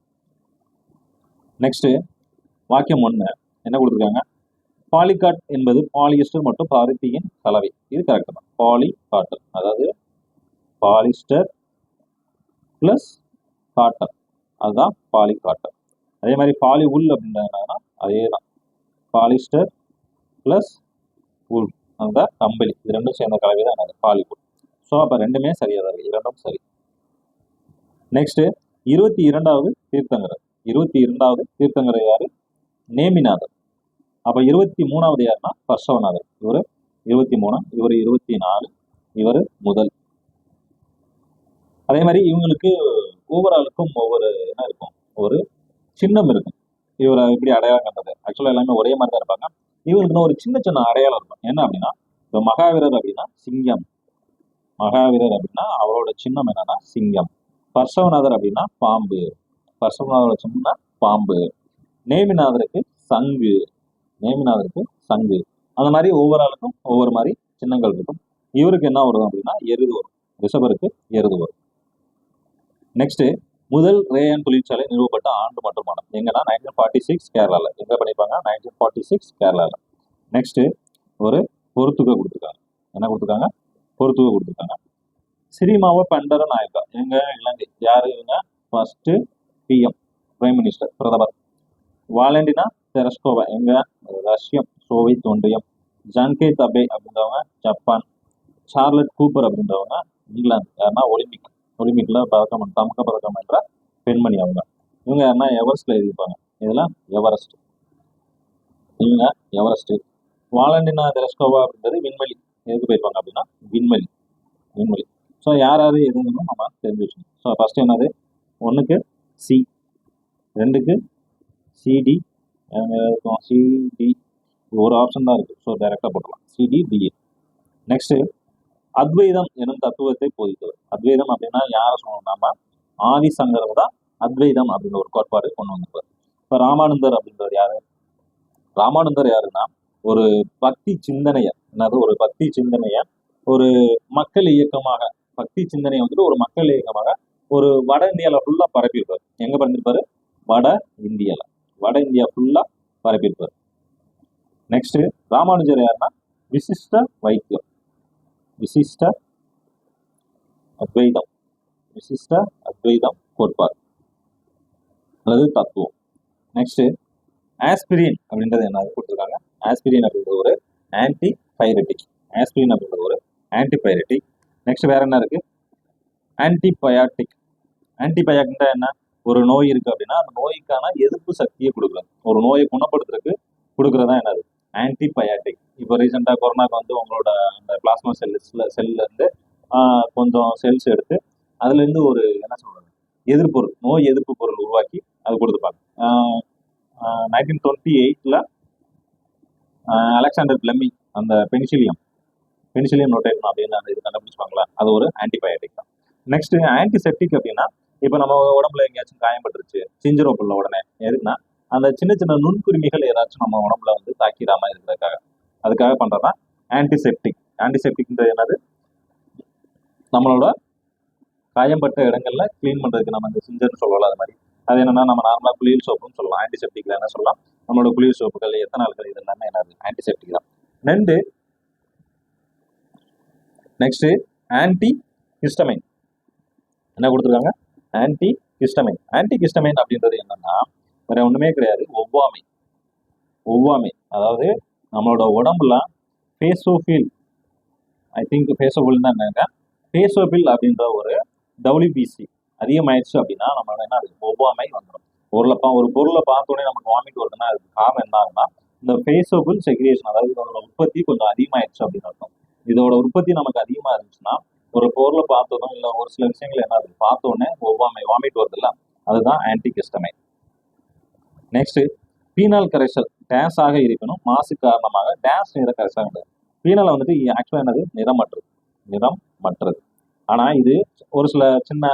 நெக்ஸ்ட், வாக்கியம் 1 என்ன கொடுத்துருக்காங்க? பாலிகாட் என்பது பாலியஸ்டர் மற்றும் பருத்தியின் கலவை. இது கரெக்ட் தான். பாலிகாட்டன், அதாவது பாலிஸ்டர் பிளஸ் காட்டன், அதுதான் பாலிகாட்டன். அதே மாதிரி பாலி உல் அப்படின்னா அதே தான். பாலிஸ்டர் பிளஸ் உல், அந்த கம்பளி, இது ரெண்டும் சேர்ந்த கலவை தான் என்னது? பாலி உல். ஸோ அப்போ ரெண்டுமே சரியாக தான் இருக்கு. இரண்டும் சரி. நெக்ஸ்ட், 22வது தீர்த்தங்கரர். 22வது தீர்த்தங்கரர் யாரு? நேமிநாதர். அப்ப 23வது யாருன்னா பர்ஷவநாதர். இவர் 23, இவர் 24, இவர் முதல். அதே மாதிரி இவங்களுக்கு ஒவ்வொருக்கும் ஒவ்வொரு என்ன இருக்கும்? ஒரு சின்னம் இருக்கும். இவரை இப்படி அடையாளம் கண்டது. ஆக்சுவலா எல்லாமே ஒரே மாதிரி தான் இருப்பாங்க. இவங்களுக்கு ஒரு சின்ன சின்ன அடையாளம் இருக்கும். என்ன அப்படின்னா, இப்போ மகாவீரர் அப்படின்னா சிங்கம். மகாவீரர் அப்படின்னா அவரோட சின்னம் என்னன்னா சிங்கம். பர்ஷவநாதர் அப்படின்னா பாம்பு. பர்ஷவநாதரோட சின்ன பாம்பு. நேமிநாதருக்கு சங்கு. நேமிநாதருக்கு சங்கு. அந்த மாதிரி ஒவ்வொரு ஆளுக்கும் ஒவ்வொரு மாதிரி சின்னங்கள் இருக்கும். இவருக்கு என்ன வரும் அப்படின்னா எருது வரும். ரிஷபருக்கு எருது வரும். நெக்ஸ்ட், முதல் ரேயான் தொழிற்சாலை நிறுவப்பட்ட ஆண்டு மற்றும் மாதம் எங்கன்னா 1946 கேரளால. எங்க பண்ணிருப்பாங்க? 1946 கேரளால. நெக்ஸ்ட், ஒரு பொறுத்துகை கொடுத்துருக்காங்க. என்ன கொடுத்துருக்காங்க? பொறுத்துகை கொடுத்துருக்காங்க. சிறிமாவ பண்டர நாயக்கா எங்க? இலங்கை. யாரு இவங்க? ஃபர்ஸ்ட் PM, பிரைம் மினிஸ்டர், பிரதமர். வாலண்டினா தெரஸ்கோவா எங்க? ரஷ்யம், சோவியத் ஒன்றியம். ஜான்கே தபே அப்படின்றவங்க ஜப்பான். சார்லட் கூப்பர் அப்படின்றவங்க இங்கிலாந்து. யாருன்னா ஒலிம்பிக்ல தமக்க பதக்கம் என்ற பெண்மணி அவங்க. இவங்க யாருன்னா எவரெஸ்ட்ல எழுதியிருப்பாங்க. இதெல்லாம் எவரெஸ்ட். இவங்க எவரெஸ்ட். வாலண்டினா தெரஸ்கோவா அப்படின்றது விண்வெளி. எதுக்கு போயிருப்பாங்க அப்படின்னா விண்வெளி. ஸோ யார் எதுன்னு நம்ம தெரிஞ்சு வச்சுக்கணும். ஸோ ஃபர்ஸ்ட் என்னது? 1க்கு C, 2க்கு CD, CD ஒரு ஆப்ஷன் தான் இருக்கு. ஸோ டைரக்டா போட்டலாம் CDDA. நெக்ஸ்ட், அத்வைதம் எனும் தத்துவத்தை போதித்தவர். அத்வைதம் அப்படின்னா யாரை சொல்லணும்? நம்ம ஆதிசங்கரர் தான் அத்வைதம் அப்படின்ற ஒரு கோட்பாடு கொண்டு வந்திருப்பார். இப்போ ராமானந்தர் அப்படின்றவர் யாரு? ராமானந்தர் யாருன்னா ஒரு பக்தி சிந்தனைய, என்னது? ஒரு பக்தி சிந்தனைய ஒரு மக்கள் இயக்கமாக, பக்தி சிந்தனையை வந்துட்டு ஒரு மக்கள் இயக்கமாக ஒரு வட இந்தியால ஃபுல்லா பரப்பியிருப்பார். எங்க பரப்பியிருப்பாரு? வட இந்தியா ஃபுல்லா பரப்பியிருப்பார். நெக்ஸ்ட், ராமானுஜர் யாருன்னா விசிஷ்ட வைத்தியம், விசிஷ்ட அத்வைதம் கோட்பாடு அல்லது தத்துவம். நெக்ஸ்ட், ஆஸ்பிரின் அப்படின்றது என்ன கொடுத்துருக்காங்க? ஆஸ்பிரின் அப்படின்றது ஒரு ஆன்டிபைரட்டிக். நெக்ஸ்ட் வேற என்ன இருக்கு? ஆன்டிபயாட்டிக் என்ன? ஒரு நோய் இருக்கு அப்படின்னா அந்த நோய்க்கான எதிர்ப்பு சக்தியை கொடுக்குறது. ஒரு நோயை குணப்படுத்துறதுக்கு கொடுக்குறதா என்னது? ஆன்டிபயாட்டிக். இப்போ ரீசெண்டாக கொரோனாக்கு வந்து உங்களோட அந்த பிளாஸ்மா செல்ல இருந்து கொஞ்சம் செல்ஸ் எடுத்து அதுல இருந்து ஒரு என்ன சொல்றது எதிர்ப்பொருள், நோய் எதிர்ப்பு பொருள் உருவாக்கி அது கொடுத்துருப்பாங்க. 1928ல் அலெக்சாண்டர் பிளெமிங் அந்த பெனிசிலியம் நோட்டேஷன் அப்படின்னு அந்த இது கண்டுபிடிச்சிப்பாங்களா, அது ஒரு ஆன்டிபயோட்டிக் தான். நெக்ஸ்ட் ஆன்டிசெப்டிக் அப்படின்னா, இப்போ நம்ம உடம்புல எங்கேயாச்சும் காயப்பட்டுருச்சு, சிஞ்சிரோம் புள்ள உடனே எதுக்குன்னா அந்த சின்ன சின்ன நுண்குருமிகள் ஏதாச்சும் நம்ம உடம்புல வந்து தாக்கிடாம இருக்கிறதுக்காக, அதுக்காக பண்றதுதான் ஆன்டிசெப்டிக். ஆன்டிசெப்டிக்ன்றது என்னது, நம்மளோட காயம்பட்ட இடங்கள்ல கிளீன் பண்றதுக்கு நம்ம இந்த சிஞ்சர்னு சொல்லலாம். அது மாதிரி அது என்னன்னா நம்ம நார்மலா குளியல் சோப்புன்னு சொல்லலாம். ஆன்டிசெப்டிக்ல என்ன சொல்லலாம், நம்மளோட குளியல் சோப்புகள் எத்தனால்கள் இது எல்லாமே என்னது ஆன்டிசெப்டிக் தான். ரெண்டு நெக்ஸ்ட் ஆன்டி ஹிஸ்டமைன் என்ன கொடுத்துருக்காங்க, ஆன்டி ஹிஸ்டமைன். ஆன்டி ஹிஸ்டமைன் அப்படின்றது என்னன்னா வேற ஒண்ணுமே கிடையாது, ஒவ்வாமை. அதாவது நம்மளோட உடம்புல பேசோஃபில், ஐ திங்க் பேசோஃபில் தான் என்னங்க, பேசோபில் அப்படின்ற ஒரு டபிள்யூபிசி அதிகமாயிடுச்சு அப்படின்னா நம்ம என்ன ஒவ்வாமை வந்துடும். ஒரு பொருளை பார்த்தோன்னே நமக்கு வாமிட் வருதுன்னா அதுக்கு காரணம் என்ன ஆகுனா இந்த பேசோபில் செக்ரியேஷன், அதாவது இதோட உற்பத்தி கொஞ்சம் அதிகமாயிடுச்சு அப்படின்னு அர்த்தம். இதோட உற்பத்தி நமக்கு அதிகமாக இருந்துச்சுன்னா ஒரு பொருளை பார்த்ததும் இல்லை ஒரு சில விஷயங்கள் என்ன ஆகுது பார்த்தோன்னே வாமிட் வருது இல்லை, அதுதான் ஆன்டிஹிஸ்டமைன். நெக்ஸ்ட் பீனால் கரைசல் டேஸ் ஆக இருக்கணும், மாசு காரணமாக டேஸ் நிற கரைசல். பீனால் வந்துட்டு ஆக்சுவலாக என்னது, நிறமற்றது. ஆனால் இது ஒரு சில சின்ன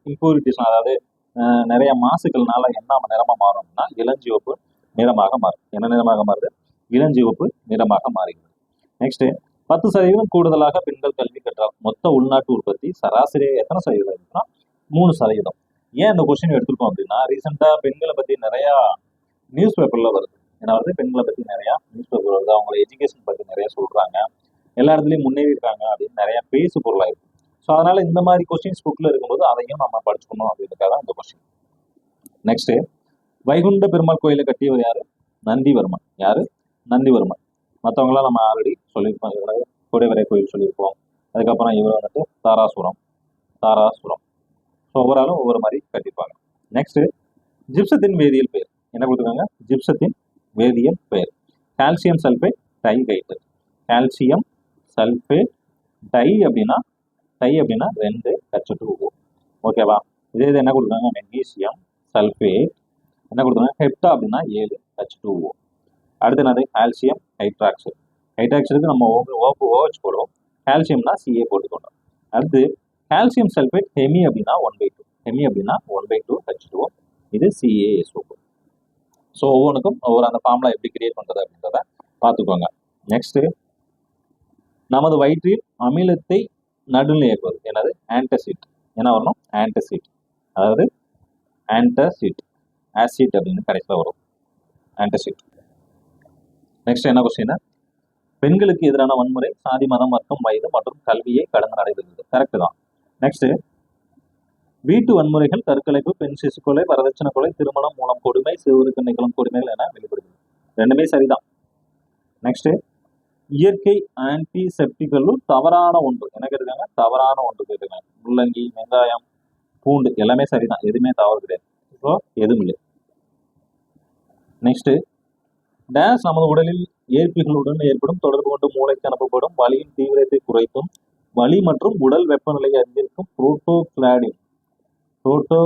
இம்பூரிட்டிஸ், அதாவது நிறைய மாசுக்கள்னால என்ன நிறமாக மாறும்னா இளஞ்சிவப்பு நிறமாக மாறும். என்ன நிறமாக மாறுது, இளஞ்சிவப்பு நிறமாக மாறுகிறது. நெக்ஸ்ட் 10% கூடுதலாக பெண்கள் கல்வி கற்றால் மொத்த உள்நாட்டு உற்பத்தி சராசரியாக எத்தனை சதவீதம் இருக்குன்னா 3%. ஏன் இந்த கொஸ்டின் எடுத்துருக்கோம் அப்படின்னா, ரீசெண்டாக பெண்களை பற்றி நிறையா நியூஸ் பேப்பர்ல வருது. ஏன்னா வந்து பெண்களை பற்றி நிறையா நியூஸ் பேப்பர் வருது, அவங்கள எஜுகேஷன் பற்றி நிறைய சொல்றாங்க, எல்லா இடத்துலையும் முன்னேறி இருக்காங்க அப்படின்னு நிறைய பேசு பொருளாக இருக்கு. ஸோ அதனால இந்த மாதிரி கொஸ்டின்ஸ் புக்கில் இருக்கும்போது அதையும் நம்ம படிச்சுக்கணும் அப்படின்றதுக்காக இந்த கொஸ்டின். நெக்ஸ்ட் வைகுண்ட பெருமாள் கோயிலை கட்டியவர் யாரு, நந்திவர்மன். யாரு, நந்திவர்மன். மற்றவங்களாம் நம்ம ஆல்ரெடி சொல்லியிருப்போம், குடைவரை கோயில் சொல்லியிருப்போம். அதுக்கப்புறம் இவர் வந்துட்டு தாராசுரம். ஸோ ஒவ்வொரு ஒவ்வொரு மாதிரி கட்டியிருப்பாங்க. நெக்ஸ்ட் ஜிப்சத்தின் வேதியியல் பெயர் என்ன கொடுத்துருக்காங்க, ஜிப்சத்தின் வேதியியல் பெயர் calcium sulphate dihydrate. Calcium sulphate di அப்படின்னா 2H2O. ஓகேவா. இதே இது என்ன கொடுக்குறாங்க, மெக்னீசியம் சல்பேட் என்ன கொடுக்குறாங்க, ஹெப்டா அப்படின்னா 7H2O. அடுத்து என்னது, கால்சியம் ஹைட்ராக்சைடு. ஹைட்ராக்சைடுக்கு நம்ம OH போடுவோம், கால்சியம்னா CA போட்டுக்கணும். அடுத்து கால்சியம் சல்பேட் ஹெமி அப்படின்னா 1/2H2O. இது CaSO. ஸோ ஒவ்வொன்றுக்கும் ஒவ்வொரு அந்த ஃபார்முலா எப்படி கிரியேட் பண்ணுறது அப்படின்றத பார்த்துக்கோங்க. நெக்ஸ்ட் நமது வயிற்றில் அமிலத்தை நடுநிலையாக்குவது என்னது, ஆன்டசிட். என்ன வரணும், ஆன்டசிட். அதாவது ஆன்டசிட் ஆசிட் அப்படின்னு கடைசியில் வரும், ஆன்டசிட். நெக்ஸ்ட் என்ன கொஸ்டின், பெண்களுக்கு எதிரான வன்முறை சாதி மதம் வர்க்கம் வயது மற்றும் கல்வியை கடந்து நடைபெறுகிறது. கரெக்ட் தான். நெக்ஸ்ட் வீட்டு வன்முறைகள் கருக்கலைப்பு பெண் சிசு கொலை வரதட்சணை கொலை திருமணம் மூலம் கொடுமை சிறுவருக்கு நிகழும் கொடுமைகள் என வெளிப்படுகிறது. ரெண்டுமே சரிதான். நெக்ஸ்ட் இயற்கை ஆன்டிசெப்டிகளுள் தவறான ஒன்று என்ன கேட்டிருக்காங்க, தவறான ஒன்று கேட்டிருக்காங்க. முள்ளங்கி, வெங்காயம், பூண்டு எல்லாமே சரிதான், எதுவுமே தவறு கிடையாது. ஸோ எதுவும் இல்லை. நெக்ஸ்ட் டேஸ் நமது உடலில் ஏற்பிகளுடன் ஏற்படும் தொடர்பு கொண்டு மூளைக்கு அனுப்பப்படும் வலியின் தீவிரத்தை குறைத்தும் வலி மற்றும் உடல் வெப்பநிலையை அதிகரிக்கும் புரோட்டோகிளாடின்.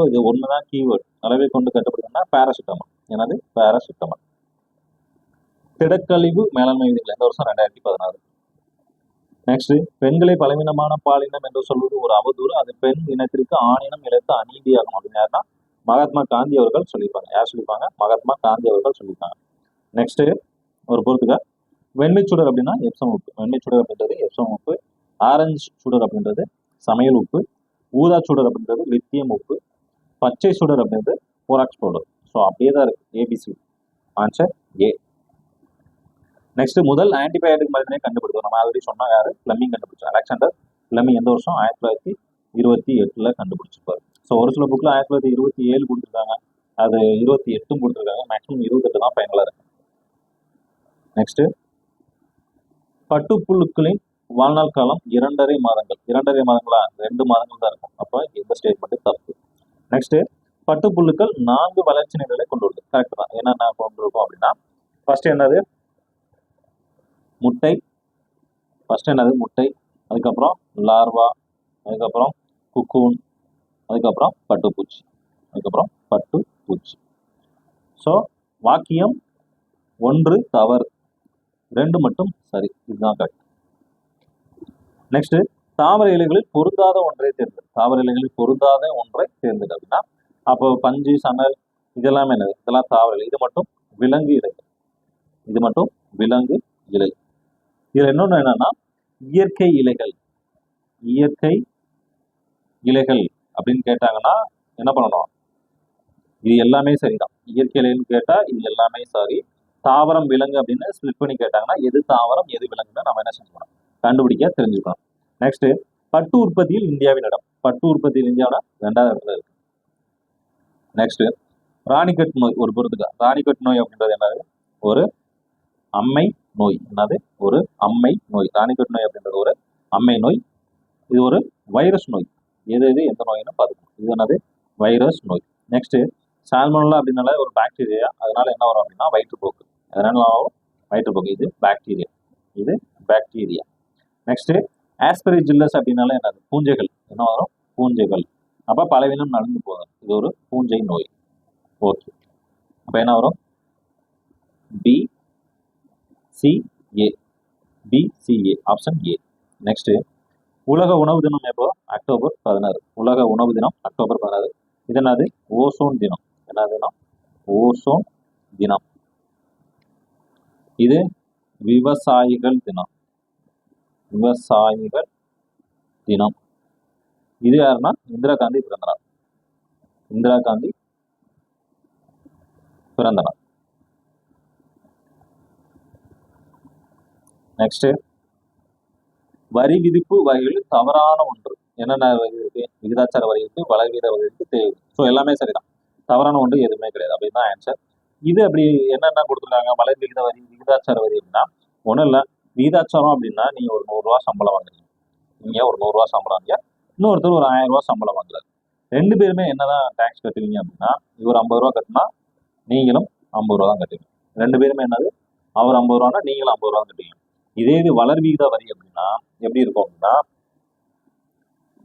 இது ஒண்ணுதான் கீவேர்டு. அளவை கொண்டு கட்டுப்படுத்தணும்னா பாராசிட்டமால். எனது பாராசிட்டமால். திடக்கழிவு மேலாண்மை விதிகள் எந்த வருஷம், 2016. நெக்ஸ்ட் பெண்களை பலவீனமான பாலினம் என்று சொல்வது ஒரு அவதூறு, அது பெண் இனத்திற்கு ஆணினம் இழைத்த அநீதியாகும் அப்படின்னு யாருன்னா மகாத்மா காந்தி அவர்கள் சொல்லியிருப்பாங்க. யார் சொல்லியிருப்பாங்க, மகாத்மா காந்தி அவர்கள் சொல்லியிருப்பாங்க. நெக்ஸ்ட் ஒரு பொறுத்துக்க வெண்மை சுடர் அப்படின்னா எப்சம் உப்பு. வெண்மை சுடர் அப்படின்றது எப்சம் உப்பு. ஆரஞ்சு சுடர் அப்படின்றது சமையல் உப்பு. ஊதா சுடர் அப்படின்றது லித்தியம் உப்பு. பச்சை சுடர் அப்படின்றது போராக்ஸ் பவுடர். ஸோ அப்படியே தான் இருக்கு, ABC. Answer A. நெக்ஸ்ட் முதல் ஆன்டிபயோட்டிக் மருந்தினை கண்டுபிடித்தோம் நம்ம ஆல்ரெடி சொன்னா யாரு, பிளமிங் கண்டுபிடிச்சோம். அலெக்சாண்டர் பிளமிங் எந்த வருஷம், 1928 கண்டுபிடிச்சிருப்பாரு. ஸோ ஒரு சில புக்கில் 1927 கொடுத்துருக்காங்க, அது 28 கொடுத்துருக்காங்க, மேக்ஸிமம் 28 தான் ஃபைனலாக இருக்கு. நெக்ஸ்ட் பட்டுப்புழுக்களின் வாழ்நாள் காலம் 2.5 மாதங்கள். 2.5 மாதங்களா, 2 மாதங்கள் தான் இருக்கும். அப்போ இந்த ஸ்டேட்மெண்ட் தப்பு. நெக்ஸ்ட் பட்டுப்புழுக்கள் 4 வளர்ச்சி நிலைகளை கொண்டுள்ளது. கரெக்ட் தான். என்னென்ன கொண்டிருக்கும் அப்படின்னா ஃபர்ஸ்ட் என்னது, முட்டை. அதுக்கப்புறம் லார்வா, அதுக்கப்புறம் குக்கூன், அதுக்கப்புறம் பட்டுப்பூச்சி, அதுக்கப்புறம் பட்டுப்பூச்சி. ஸோ வாக்கியம் 1 தவறு, 2 மட்டும் சரி. இதுதான் கரெக்ட். நெக்ஸ்ட், தாவர இலைகளில் பொருந்தாத ஒன்றை தேர்ந்தெடு. தாவர இலைகளில் பொருந்தாத ஒன்றை தேர்ந்தெடு அப்படின்னா, அப்போ பஞ்சு, சணல் இதெல்லாம் என்னது? இதெல்லாம் தாவர இலை. இது மட்டும் விலங்கு இலை. இது மட்டும் விலங்கு இலை. இதுல இன்னொன்று என்னன்னா, இயற்கை இலைகள். இயற்கை இலைகள் அப்படின்னு கேட்டாங்கன்னா என்ன பண்ணணும்? இது எல்லாமே சரிதான். இயற்கை இலைன்னு கேட்டா இது எல்லாமே சரி. தாவரம் விலங்கு அப்படின்னு ஸ்பிளிட் பண்ணி கேட்டாங்கன்னா எது தாவரம் எது விலங்குன்னு நம்ம என்ன செஞ்சுக்கணும்? கண்டுபிடிக்க தெரிஞ்சுக்கணும். நெக்ஸ்ட், பட்டு உற்பத்தியில் இந்தியாவின் இடம். பட்டு உற்பத்தியில் இந்தியாவோட 2வது இடத்துல இருக்கு. நெக்ஸ்ட், ராணிக்கட் நோய் ஒரு பொறுத்துக்க. ராணிக்கட் நோய் அப்படின்றது என்னது? ஒரு அம்மை நோய். என்னது? ஒரு அம்மை நோய். ராணிக்கட் நோய் அப்படின்றது ஒரு அம்மை நோய். இது ஒரு வைரஸ் நோய். எது எது எந்த நோய்னு பார்த்துக்கணும். இது என்னது? வைரஸ் நோய். நெக்ஸ்ட், சால்மோனல்லா அப்படின்னால ஒரு பாக்டீரியா. அதனால என்ன வரும் அப்படின்னா வயிற்றுப்போக்கு. அதனால வயிற்றுப்போக்கு. இது பாக்டீரியா. இது பாக்டீரியா. நெக்ஸ்ட், ஆஸ்பெரிஜில்லஸ் அப்படின்னால என்னது? பூஞ்சைகள். என்ன வரும்? பூஞ்சைகள். அப்ப பலவீனம் நடந்து போகும். இது ஒரு பூஞ்சை நோய். ஓகே, அப்ப என்ன வரும்? BCA. BCA option A. Next, உலக உணவு தினம் எப்போ? அக்டோபர் 16. உலக உணவு தினம் அக்டோபர் 16. இது என்னது? ஓசோன் தினம். என்ன தினம்? ஓசோன் தினம். இது விவசாயிகள் தினம். விவசாயிகள் தினம். இது யாருன்னா இந்திரா காந்தி பிறந்தநாள். இந்திரா காந்தி பிறந்தநாள். நெக்ஸ்ட், வரி விதிப்பு வகையில் தவறான ஒன்று. என்னென்ன வரி இருக்கு? விகிதாச்சார வரி இருக்கு, வளர்வீத வரி இருக்கு, தேவை. ஸோ எல்லாமே சரிதான். தவறான ஒன்று எதுவுமே கிடையாது. அப்படின்னு தான் ஆன்சர். இது அப்படி என்னென்ன கொடுத்துருக்காங்க? வளர் விகித வரி, விகிதாச்சார வரி அப்படின்னா ஒன்றும் இல்லை. விகிதாச்சாரம் அப்படின்னா நீங்க ஒரு 100 ரூபா சம்பளம் வாங்குறீங்க. நீங்க ஒரு 100 ரூபா சம்பளம் வாங்க, இன்னொருத்தர் ஒரு 1000 ரூபா சம்பளம் வாங்குறாரு. 2 பேருமே என்னதான் டேக்ஸ் கட்டுவீங்க அப்படின்னா, இவர் 50 ரூபா கட்டினா நீங்களும் 50 ரூபா தான் கட்டுவீங்க. 2 பேருமே என்னது? அவர் 50 ரூபானா நீங்களும் 50 ரூபா கட்டுவீங்க. இதே இது வளர் விகித வரி அப்படின்னா எப்படி இருக்கும் அப்படின்னா,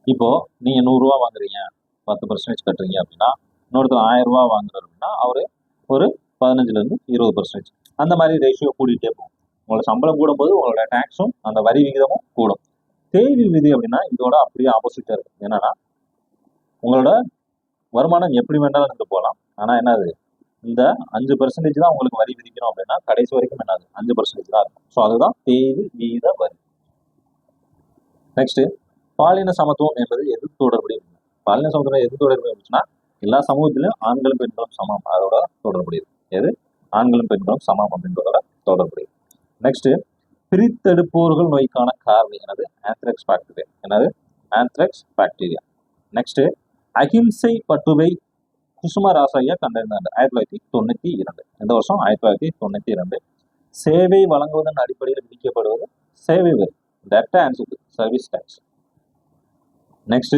இப்போ நீங்க 100 ரூபா வாங்குறீங்க, 10% கட்டுறீங்க அப்படின்னா, இன்னொருத்தர் 1000 ரூபா வாங்குறாரு அப்படின்னா அவரு ஒரு 15% 20%. அந்த மாதிரி ரேஷியோ கூட்டிகிட்டே போகும். உங்களோட சம்பளம் கூடும்போது உங்களோட டேக்ஸும் அந்த வரி விகிதமும் கூடும். தேய்வு விதி அப்படின்னா இதோட அப்படியே ஆப்போசிட்டா இருக்கு. என்னன்னா, உங்களோட வருமானம் எப்படி வேண்டாலும் இருந்துட்டு போகலாம். ஆனா என்னது? இந்த 5% தான் உங்களுக்கு வரி விதிக்கணும் அப்படின்னா கடைசி வரைக்கும் என்னது? 5% தான் இருக்கும். ஸோ அதுதான் தேய்வு வீத வரி. நெக்ஸ்ட், பாலின சமத்துவம் என்பது எது தொடர்புடையது? பாலின சமத்துவம் எது தொடர்புடையதுன்னா எல்லா சமூகத்திலும் ஆண்களும் பெண்களும் சமம். அதோட தொடர்புடையது. எது? ஆண்களும் பெண்களும் சமம் அப்படின்றதோட தொடர்புடையது. நெக்ஸ்ட், பிரித்தெடுப்போர்கள் நோய்க்கான காரணி என்னது? Anthrax bacteria. என்னது? Anthrax bacteria. நெக்ஸ்ட், அகிம்சை பட்டுவை குசுமராசையா கண்டறிந்தார் 1992. எந்த வருஷம்? 1992. சேவை வழங்குவதன் அடிப்படையில் விதிக்கப்படுவது சேவை வரி. டேரக்டா ஆன்சர் சர்வீஸ் டேக்ஸ். நெக்ஸ்ட்,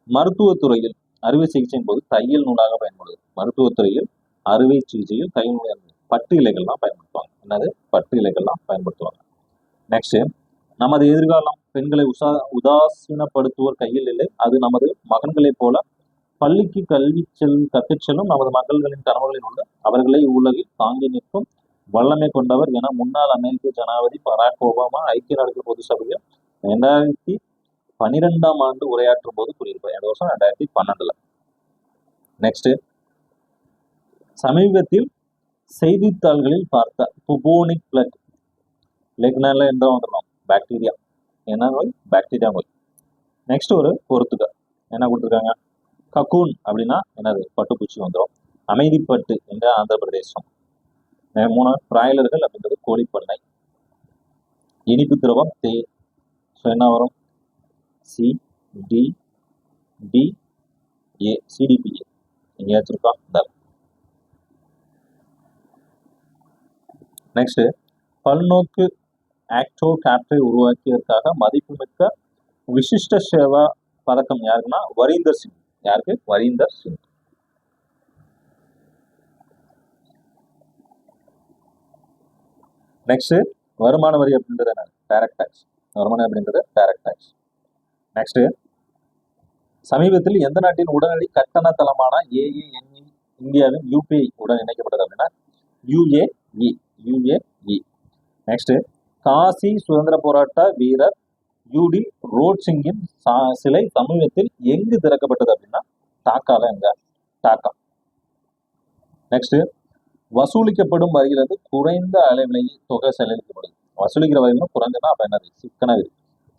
மருத்துவத்துறையில் அறுவை சிகிச்சையின் போது தையல் நூலாக பயன்படுது. மருத்துவத்துறையில் அறுவை சிகிச்சையில் தையல் நூல் பட்டு இலைகள்லாம் பயன்படுத்துவாங்க. என்னது? பட்டு இலைகள்லாம் பயன்படுத்துவாங்க. நெக்ஸ்ட், நமது எதிர்காலம் பெண்களை உதாசீனப்படுத்துவோர் கையில் இல்லை, அது நமது மகன்களைப் போல பள்ளிக்கு கல்வி கற்கச் செல்லும் நமது மகள்களின் கனவுகளில் உள்ள அவர்களை உலகில் தாங்கி நிற்கும் வல்லமை கொண்டவர் என முன்னாள் அமெரிக்க ஜனாதிபதி பராக் ஒபாமா ஐக்கிய நாடுகள் பொது சபையில் 2012ஆம் ஆண்டு உரையாற்றும் போது கூறியிருப்பார். இந்த வருஷம் 2012. நெக்ஸ்ட், சமீபத்தில் செய்தித்தாள்களில் பார்த்த புபோனிக் பிளக் லெக்னால எந்த வந்துடும்? பாக்டீரியா. என்ன நோய்? பாக்டீரியா நோய். நெக்ஸ்ட், ஒரு பொறுத்துக்க என்ன கொடுத்துருக்காங்க? கக்கூன் அப்படின்னா என்னது? பட்டுப்பூச்சி வந்துடும். அமைதிப்பட்டு என்ற ஆந்திர பிரதேசம். 3 பிராய்லர்கள் அப்படின்றது கோழிப்பண்ணை. இனிப்பு திரவம் தேன். ஸோ என்ன வரும்? CDPA. CDPA எங்கேயாச்சும் இருக்கா? நெக்ஸ்ட், பல்நோக்கு ஆக்டோ கேப்டை உருவாக்கியதற்காக மதிப்புமிக்க விசிஷ்ட சேவா பதக்கம் யாருக்குன்னா வரீந்தர் சிங். யாருக்கு? வரீந்தர் சிங். நெக்ஸ்ட், வருமான வரி அப்படின்றது என்ன? Direct tax. வருமானம் அப்படின்றது டைரக்ட் டாக்ஸ். நெக்ஸ்ட், சமீபத்தில் எந்த நாட்டின் உடனடி கட்டண தளமான ஏஏஎன்இ இந்தியாவின் யூபிஐ உடன் இணைக்கப்பட்டது அப்படின்னா யுஏஇ. யுஏஇ. நெக்ஸ்ட், காசி சுதந்திர போராட்ட வீரர் யூடி ரோட் சிங்கின் சிலை சமீபத்தில் எங்கு திறக்கப்பட்டது அப்படின்னா டாக்கால. எங்க? டாக்கா. நெக்ஸ்ட், வசூலிக்கப்படும் வரிகிறது குறைந்த அளவிலை தொகை செலவழிக்கப்படுது. வசூலிக்கிற வரிகளும் குறைஞ்சுன்னா அப்ப என்னது? சிக்கனது.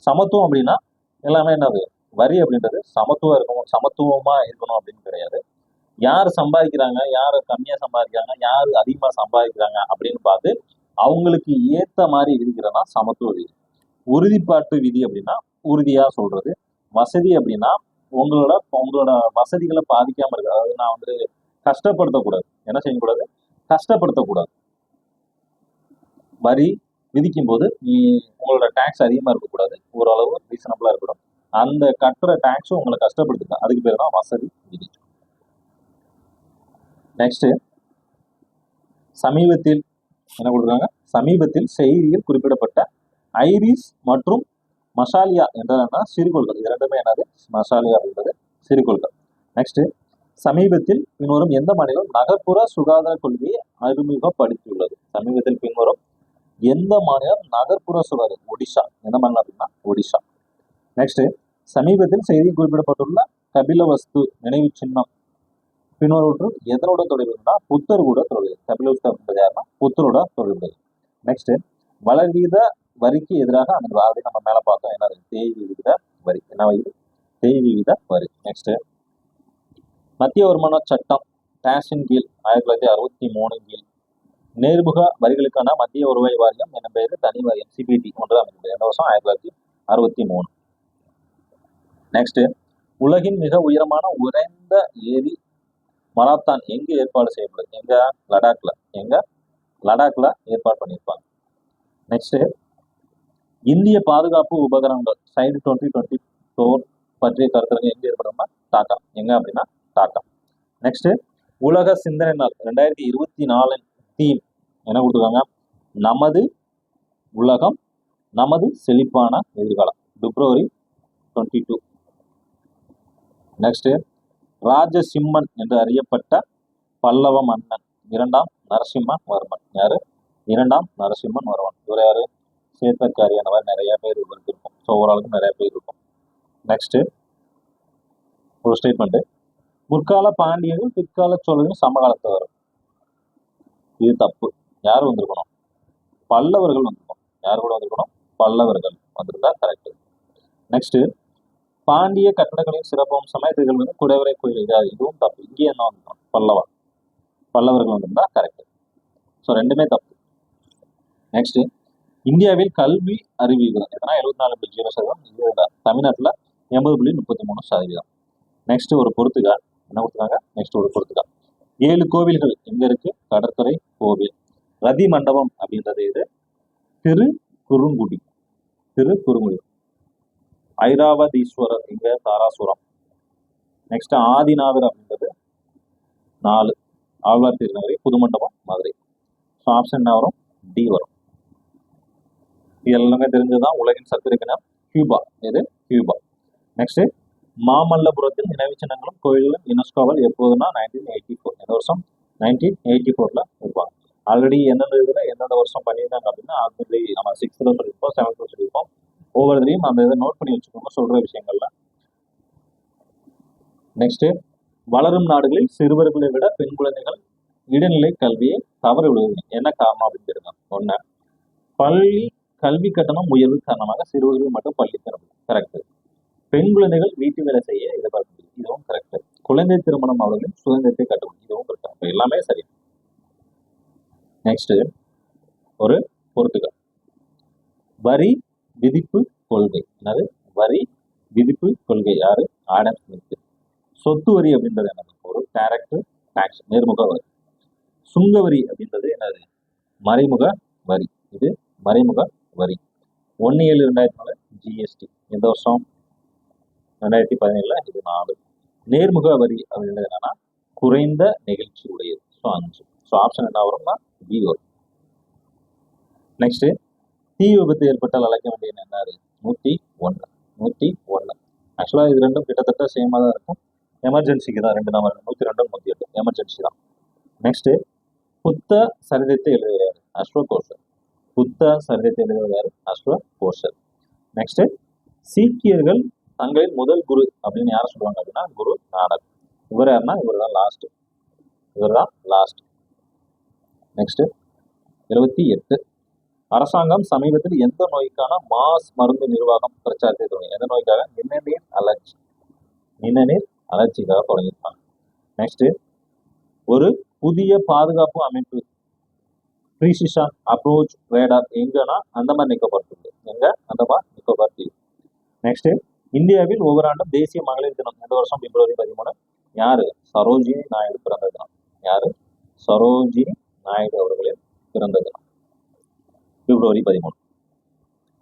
சமத்துவம் அப்படின்னா எல்லாமே என்னது? வரி அப்படின்றது சமத்துவமா இருக்கணும் அப்படின்னு கிடையாது. யார் சம்பாதிக்கிறாங்க, யார் கம்மியா சம்பாதிக்கிறாங்க, யார் அதிகமா சம்பாதிக்கிறாங்க அப்படின்னு பார்த்து அவங்களுக்கு ஏத்த மாதிரி விதிக்கிறதா சமத்துவ விதி. உறுதிப்பாட்டு விதி அப்படின்னா உறுதியா சொல்றது. வசதி அப்படின்னா உங்களோட வசதிகளை பாதிக்காம இருக்கு. அதாவது நான் வந்து கஷ்டப்படுத்தக்கூடாது. என்ன செய்யக்கூடாது? கஷ்டப்படுத்தக்கூடாது. வரி விதிக்கும் போது உங்களோட டாக்ஸ் அதிகமா இருக்கக்கூடாது, ஓரளவு ரீசனபிளா இருக்கணும். அந்த கட்டுற டாக்ஸும் உங்களை கஷ்டப்படுத்துங்க, அதுக்கு பேர் தான் வசதி விதி. நெக்ஸ்ட், சமீபத்தில் என்ன கொடுக்குறாங்க? சமீபத்தில் செய்தியில் குறிப்பிடப்பட்ட ஐரிஸ் மற்றும் மசாலியா என்றால் சிறுகோள்கள். இது ரெண்டுமே என்னது? மசாலியா அப்படின்றது சிறுகோள்கள். நெக்ஸ்ட், சமீபத்தில் பின்வரும் எந்த மாநிலம் நகர்ப்புற சுகாதார கொள்கையை அறிமுகப்படுத்தியுள்ளது? சமீபத்தில் பின்வரும் எந்த மாநிலம் நகர்ப்புற சுகாதாரம்? ஒடிஷா. எந்த மாநிலம் அப்படின்னா ஒடிஷா. நெக்ஸ்ட், சமீபத்தில் செய்தி குறிப்பிடப்பட்டுள்ள கபிலவஸ்து நினைவு சின்னம் பின்வருவற்றுள் எதனோட தொடர்புனா புத்தர் கூட தொடர்பு. கபிலவஸ்து அப்படின்றது யாருன்னா புத்தரோட தொடர்பு. நெக்ஸ்ட், வளர்வீத வரிக்கு எதிராக அந்த ஆல்ரெடி நம்ம மேல பார்த்தோம். என்ன? தேய் விகித வரி. என்ன வரி? தேய் விகித வரி. நெக்ஸ்ட், மத்திய வருமான சட்டம் டாஸின் கீழ் 1963 கீழ் நேர்முக வரிகளுக்கான மத்திய வருவாய் வாரியம் என பெயர் தனி வாரியம் சிபிடி ஒன்று அமைந்தது. எந்த வருஷம்? 1963. நெக்ஸ்ட், உலகின் மிக உயரமான உறைந்த ஏரி மராத்தான் எங்கு ஏற்பாடு செய்யப்படுது? எங்க? லடாக்ல. எங்க? லடாக்ல ஏற்பாடு பண்ணியிருப்பாங்க. நெக்ஸ்ட், இந்திய பாதுகாப்பு உபகரணங்கள் சைடு 2024 பற்றிய கருத்துக்கள் எங்க ஏற்படும்னா டாக்கா. எங்க அப்படின்னா டாக்கா. நெக்ஸ்ட், உலக சிந்தனை நாள் 2024 தீம் என்ன கொடுத்துருக்காங்க? நமது உலகம், நமது செழிப்பான எதிர்காலம். February 22. நெக்ஸ்ட், ராஜசிம்மன் என்று அறியப்பட்ட பல்லவ மன்னன் 2ஆம் நரசிம்மவர்மன். யாரு? 2ஆம் நரசிம்மவர்மன். இவர் யாரு? சேத்தக்காரியானவர். நிறைய பேர் இவருக்கு இருக்கும். ஸோ ஓரளவுக்கு நிறைய பேர் இருக்கும். நெக்ஸ்ட், ஒரு ஸ்டேட்மெண்ட், முற்கால பாண்டியர்கள் பிற்கால சோழர்கள் சமகாலத்தை வரும். இது தப்பு. யார் வந்திருக்கணும்? பல்லவர்கள் வந்திருக்கணும். யார் கூட வந்திருக்கணும்? பல்லவர்கள் வந்திருந்தா கரெக்ட். நெக்ஸ்ட், பாண்டிய கட்டடங்களின் சிறப்பம்சமாய் திகழ்வது குடைவரை கோயில். இதுவும் தப்பு. இங்கே என்ன வந்துடும்? பல்லவர்கள் வந்திருந்தா கரெக்ட். ஸோ ரெண்டுமே தப்பு. நெக்ஸ்ட், இந்தியாவில் கல்வி அறிவு விகிதம் எதனா 74.0%. தமிழ்நாட்டில் 80.33%. நெக்ஸ்ட், ஒரு பொறுத்துக்கா என்ன கொடுத்துருக்காங்க? நெக்ஸ்ட், ஒரு பொறுத்துக்கா 7 கோவில்கள் எங்க இருக்கு? கடற்கரை கோவில். ரதி மண்டபம் அப்படின்றது இது திருக்குறுங்குடி. ஐராவதீஸ்வரர் இங்க தாராசுரம். நெக்ஸ்ட், ஆதிநாதர் அப்படின்றது 4 ஆழ்வார் திருநகரி புதுமண்டபம் மதுரை. ஸோ ஆப்ஷன் என்ன வரும்? டி வரும். இது எல்லாமே தெரிஞ்சதுதான். உலகின் சர்க்கரை கிணம் கியூபா. இது கியூபா. நெக்ஸ்ட், மாமல்லபுரத்தில் நினைவு சின்னங்களும் கோயில்களும் யுனெஸ்கோவால் எப்போதுன்னா 1984. எந்த வருஷம்? 1984 இருப்பாங்க. ஆல்ரெடி எந்தெந்த இதுல எந்தெந்த வருஷம் பண்ணியிருந்தாங்க அப்படின்னா ஆல்ரெடி நம்ம 6th சொல்லியிருப்போம், 7th சொல்லியிருப்போம். ஒவ்வொருத்தையும் அந்த இதை நோட் பண்ணி வச்சுக்கோங்க சொல்ற விஷயங்கள்ல. நெக்ஸ்ட், வளரும் நாடுகளில் சிறுவர்களை விட பெண் குழந்தைகள் இடைநிலை கல்வியை தவற விடுவது என்ன காரணம் அப்படின்னு கேட்குறாங்க. ஒண்ணு, பள்ளி கல்வி கட்டணம் உயர்வு காரணமாக சிறுவர்கள் மட்டும் பள்ளி திறப்பு. கரெக்ட். பெண் குழந்தைகள் வீட்டு வேலை செய்ய எதிர்பார்க்க, இதுவும் கரெக்ட். குழந்தை திருமணம் அவர்களின் சுதந்திரத்தை கட்டணும், இதுவும் கரெக்ட். எல்லாமே சரி. நெக்ஸ்ட், ஒரு பொறுத்துக்க வரி விதிப்பு கொள்கை. என்னது? வரி விதிப்பு கொள்கை. யாரு? Adam Smith. சொத்து வரி அப்படின்றது என்னது? ஒரு டைரக்ட் டாக்ஸ், நேர்முக வரி. சுங்க வரி அப்படின்றது என்னது? மறைமுக வரி. இது மறைமுக வரி. 1/7/2004 ஜிஎஸ்டி. எந்த வருஷம்? 2017. இது 4. நேர்முக வரி அப்படின்றது என்னன்னா குறைந்த நெகிழ்ச்சி உடையது. ஸோ 5. ஸோ ஆப்ஷன் என்ன வரும்னா பி வரும். நெக்ஸ்ட், தீ விபத்து ஏற்பட்டால் அழைக்க வேண்டிய என்னது? 101. ஆக்சுவலாக இது ரெண்டும் கிட்டத்தட்ட சேமாக தான் இருக்கும். எமர்ஜென்சிக்கு தான் ரெண்டு நம்பர் 102 108 எமர்ஜென்சி தான். நெக்ஸ்ட்டு புத்த சரிதத்தை எழுதுகிறார் அஸ்வகோஷர். புத்த சரிதத்தை எழுதுகிறார் அஸ்வகோஷர். நெக்ஸ்ட் சீக்கியர்கள் தங்களின் முதல் குரு அப்படின்னு யாரை சொல்லுவாங்க அப்படின்னா குரு நானக். இவர் யாருன்னா இவர் தான் லாஸ்ட். நெக்ஸ்ட் 78 அரசாங்கம் சமீபத்தில் எந்த நோய்க்கான மாஸ் மருந்து நிர்வாகம் பிரச்சாரத்தை தொடங்கி, எந்த நோய்க்காக? நிணநீர் அலர்ஜிக்காக தொடங்கியிருப்பாங்க. நெக்ஸ்ட் ஒரு புதிய பாதுகாப்பு அமைப்பு ப்ரீசிஷன் அப்ரோச் ரேடார் எங்கன்னா அந்தமான் நிக்கோபார் தீவு. அந்தமான் நிக்கோபார் தீவு. நெக்ஸ்ட் இந்தியாவில் ஒவ்வொரு ஆண்டும் தேசிய மகளிர் தினம் இந்த வருஷம் பிப்ரவரி 13. யாரு? சரோஜினி நாயுடு பிறந்த தினம். சரோஜினி நாயுடு அவர்களின் பிறந்த தினம் பிப்ரவரி 13.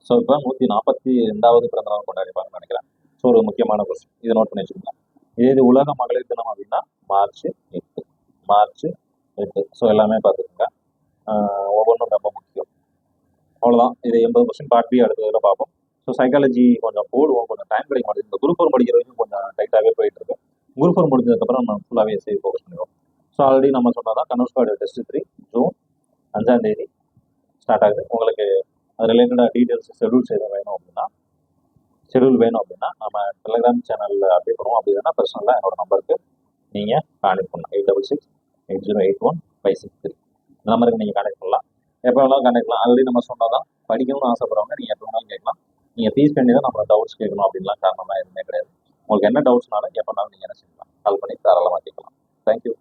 ஸோ இப்போ 142வது பிறந்த நாள் கொண்டாடிப்பாங்கன்னு நினைக்கிறேன். ஸோ ஒரு முக்கியமான கொஸ்டின், இதை நோட் பண்ணி வச்சுக்கோங்க. இது உலக மகளிர் தினம் அப்படின்னா மார்ச் 8. ஸோ எல்லாமே பார்த்துக்கோங்க, ஒவ்வொன்றும் ரொம்ப முக்கியம். அவ்வளோதான். இது 80 கொஸ்டின் பார்ட் பி அடுத்ததில் பார்ப்போம். ஸோ சைக்காலஜி கொஞ்சம் போடுவோம், கொஞ்சம் டைம் கிடைக்க மாட்டேங்குது. இந்த குரூப் 4 படிக்கிற வரைக்கும் கொஞ்சம் டைட்டாகவே போயிட்டு இருக்கு. குரூப் 4 முடிஞ்சதுக்கப்புறம் நம்ம ஃபுல்லாகவே எஸ்ஐ ஃபோக்கஸ் பண்ணிடுவோம். ஸோ ஆல்ரெடி நம்ம சொன்னதான் கன்வர்ஸ் கார்டு டெஸ்ட் 3 ஜூன் 5ஆம் தேதி ஸ்டார்ட் ஆகுது. உங்களுக்கு அது ரிலேட்டடாக டீட்டெயில்ஸ் ஷெடியூல் வேணும் அப்படின்னா நம்ம டெலிகிராம் சேனலில் அப்டேட் பண்ணுவோம். அப்படி இல்லைன்னா பர்சனலாக என்னோட நம்பருக்கு நீங்கள் கான்டெக்ட் பண்ணலாம். 8668081563 இந்த நம்பருக்கு நீங்கள் கான்டெக்ட் பண்ணலாம். எப்போ வேணாலும் கான்டெக்ட் பண்ணலாம். ஆல்ரெடி நம்ம சொன்னதான் படிக்கணும்னு ஆசைப்படுறவங்க நீங்கள் எப்போ வேணாலும் கேட்கலாம். நீங்கள் ஃபீஸ் பண்ணி தான் நம்மளோட டவுட்ஸ் கேட்கணும் அப்படின்லாம் காரணமாக எதுவுமே கிடையாது. உங்களுக்கு என்ன டவுட்ஸ்னாலும் எப்போனாலும் நீங்கள் என்ன செய்யலாம், கால் பண்ணி தாராளமாக கேட்கலாம். தேங்க்யூ.